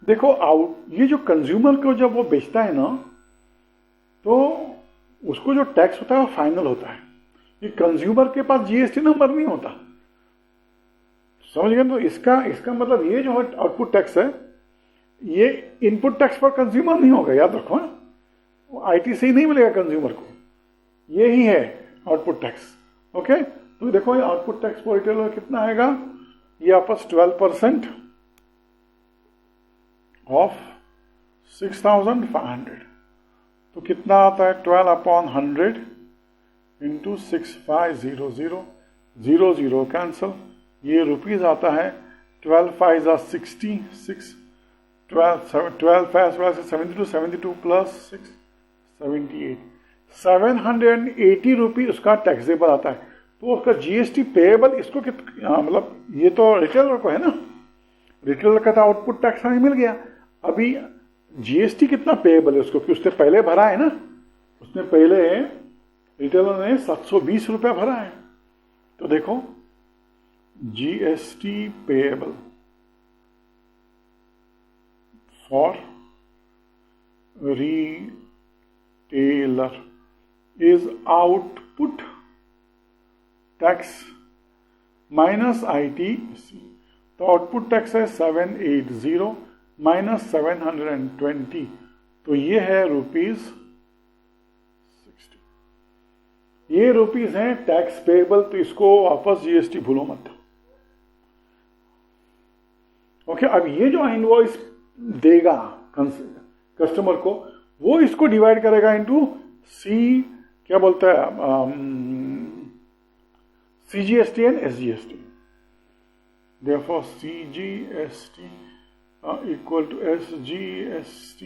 देखो ये जो कंज्यूमर को जब वो बेचता है ना, तो उसको जो टैक्स होता है वो फाइनल होता है। ये कंज्यूमर के पास जीएसटी नंबर नहीं होता, समझ गए? तो इसका मतलब ये जो आउटपुट टैक्स है ये इनपुट टैक्स फॉर कंज्यूमर नहीं होगा, याद रखो। आईटी से ही नहीं मिलेगा कंज्यूमर को, ये ही है आउटपुट टैक्स। ओके, तो देखो ये आउटपुट टैक्स फॉर रिटेलर कितना आएगा, ये आपस 12% ऑफ 6,500, तो कितना आता है 12/100 इंटू 6500, 00 कैंसल, ये रुपीज आता है 12 5 60, 12 5 72, 72 प्लस 6 78, 780 रुपीज उसका टैक्सेबल आता है। तो उसका जीएसटी पेएबल इसको मतलब ये तो रिटेलर को है ना, रिटेलर का तो आउटपुट टैक्स हमें मिल गया। अभी जीएसटी कितना पेएबल है उसको, कि उसने पहले भरा है ना, उसने पहले रिटेलर ने 720 रुपया भरा है। तो देखो GST payable for retailer is output tax minus ITC, तो आउटपुट टैक्स है 780 माइनस 720, तो ये है ₹60। ये रुपीज है टैक्स पेएबल, तो इसको वापस जीएसटी भूलो मत। ओके, अब ये जो इनवॉइस देगा कस्टमर को, वो इसको डिवाइड करेगा इनटू क्या बोलता है CGST and SGST. Therefore, CGST equal to SGST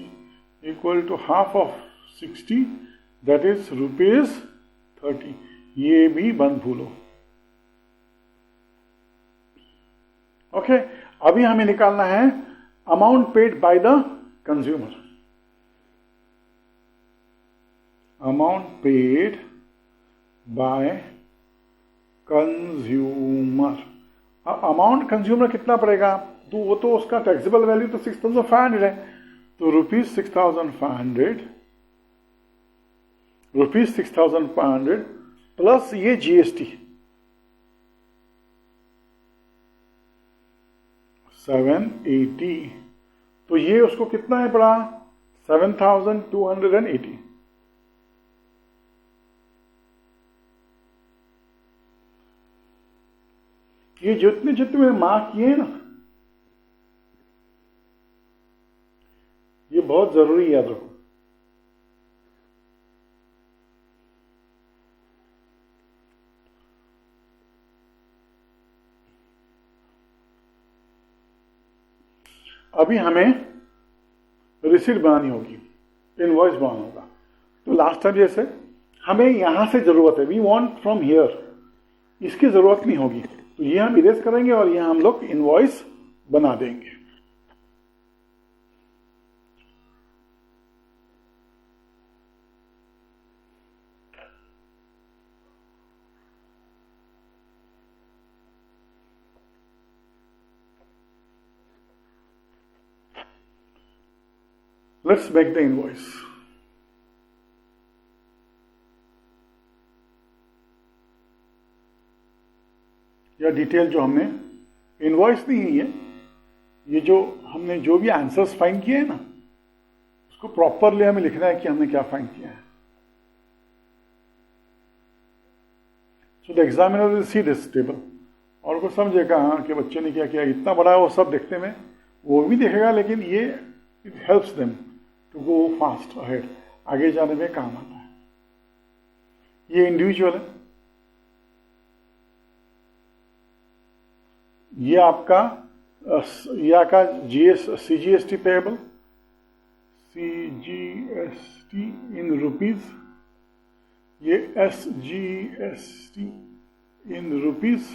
equal to half of 60, that is ₹30। ये भी बंद भूलो। ओके, अभी हमें निकालना है amount paid by the consumer, amount paid by consumer. Amount consumer कितना पड़ेगा, तो वो तो उसका टैक्सेबल वैल्यू तो 6,500 है, तो ₹6,500 प्लस ये जीएसटी 780, तो ये उसको कितना है पड़ा 7,280। ये जितने जितने मार्क किए हैं ना, ये बहुत जरूरी याद रखो। अभी हमें रिसीट बनानी होगी, इनवॉइस बनाना होगा। तो लास्ट टाइम जैसे हमें यहां से जरूरत है, वी वांट फ्रॉम हियर, इसकी जरूरत नहीं होगी, तो ये हम इरेज करेंगे और यहां हम लोग इनवॉइस बना देंगे। Let's make the invoice. या डिटेल जो हमने, इनवॉइस नहीं है ये, जो हमने जो भी आंसर्स फाइंड किए हैं ना, उसको प्रॉपरली हमें लिखना है कि हमने क्या फाइंड किया है। So the examiner will see this table और वो समझेगा हाँ कि बच्चे ने क्या किया, इतना बड़ा है वो सब देखने में वो भी देखेगा, लेकिन ये it helps them to go fast ahead, आगे जाने में काम आता है। ये इंडिविजुअल है, ये आपका CGST payable, CGST in rupees, ये SGST इन रुपीज,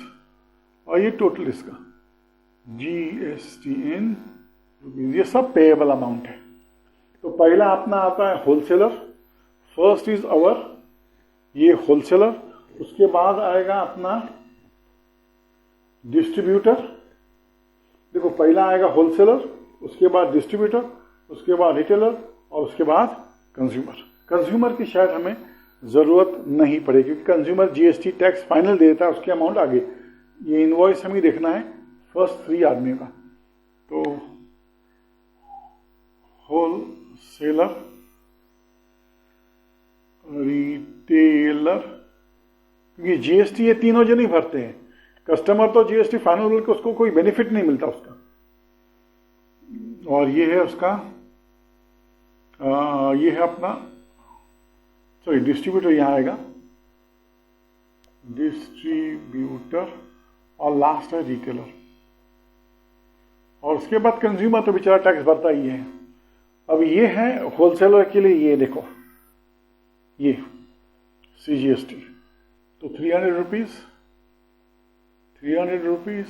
और ये टोटल इसका GST इन रुपीज, ये सब पेएबल अमाउंट है। तो पहला अपना आता है होलसेलर, फर्स्ट इज अवर, ये होलसेलर, उसके बाद आएगा अपना डिस्ट्रीब्यूटर। देखो पहला आएगा होलसेलर, उसके बाद डिस्ट्रीब्यूटर, उसके बाद रिटेलर और उसके बाद कंज्यूमर। कंज्यूमर की शायद हमें जरूरत नहीं पड़ेगी क्योंकि कंज्यूमर GST टैक्स फाइनल दे देता है, उसके अमाउंट आगे। ये इनवॉइस हमें देखना है फर्स्ट 3 आदमियों का। तो होलसेलर, रिटेलर, क्योंकि GST ये तीनों जन ही भरते हैं। कस्टमर तो GST फाइनल बिल को उसको कोई बेनिफिट नहीं मिलता उसका। और ये है उसका ये है अपना सॉरी डिस्ट्रीब्यूटर, यहाँ आएगा डिस्ट्रीब्यूटर, और लास्ट है रिटेलर, और उसके बाद कंज्यूमर तो बेचारा टैक्स भरता ही है। अब ये है होलसेलर के लिए, ये देखो ये CGST, तो 300 रुपीज, 300 रुपीज,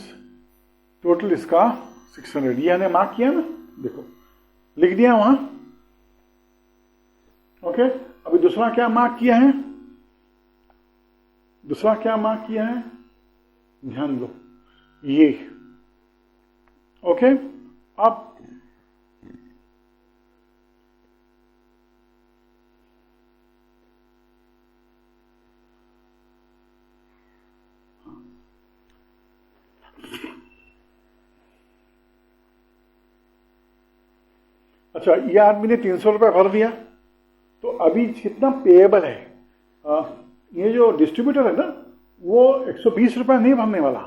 टोटल इसका 600। ये हमने मार्क किया ना, देखो लिख दिया वहां। ओके, अभी दूसरा क्या मार्क किया है, दूसरा क्या मार्क किया है, ध्यान दो ये। ओके, अब अच्छा, ये आदमी ने 300 रुपये भर दिया, तो अभी कितना पेएबल है। ये जो डिस्ट्रीब्यूटर है ना, वो 120 रुपये नहीं भरने वाला,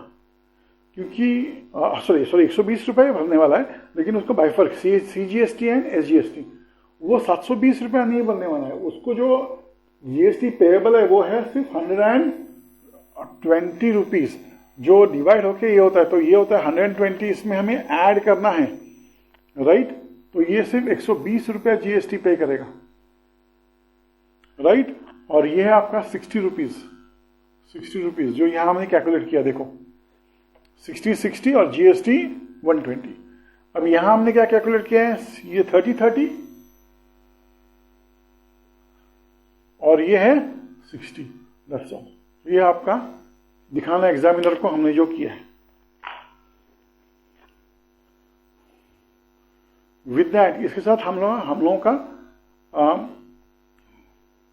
क्योंकि सॉरी 120 रुपये भरने वाला है, लेकिन उसको बाय फर्क CGST एंड SGST, वो 720 रुपये नहीं भरने वाला है। उसको जो GST पेएबल है वो है सिर्फ 120 रुपीज, जो डिवाइड होके ये होता है, तो ये होता है 120, इसमें हमें ऐड करना है, राइट। तो ये सिर्फ 120 रुपया GST पे करेगा, राइट। और ये है आपका 60 रुपीज, जो यहां हमने कैलकुलेट किया, देखो 60 और GST 120। अब यहां हमने क्या कैलकुलेट किया है, ये 30 और ये है 60, दैट्स ऑल। ये आपका दिखाना एग्जामिनर को हमने जो किया है। विद दैट, इसके साथ हम लोगों का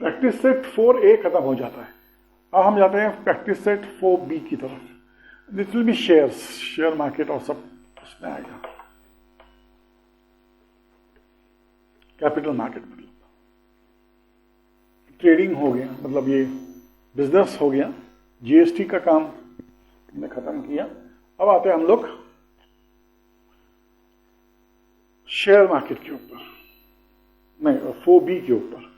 प्रैक्टिस सेट 4A खत्म हो जाता है। अब हम जाते हैं प्रैक्टिस सेट 4B की तरफ। This will be share market और सब उसमें आएगा। कैपिटल मार्केट मतलब ट्रेडिंग हो गया, मतलब ये बिजनेस हो गया, GST का काम हमने खत्म किया। अब आते हैं हम लोग शेयर मार्केट के ऊपर, नहीं 4B के ऊपर।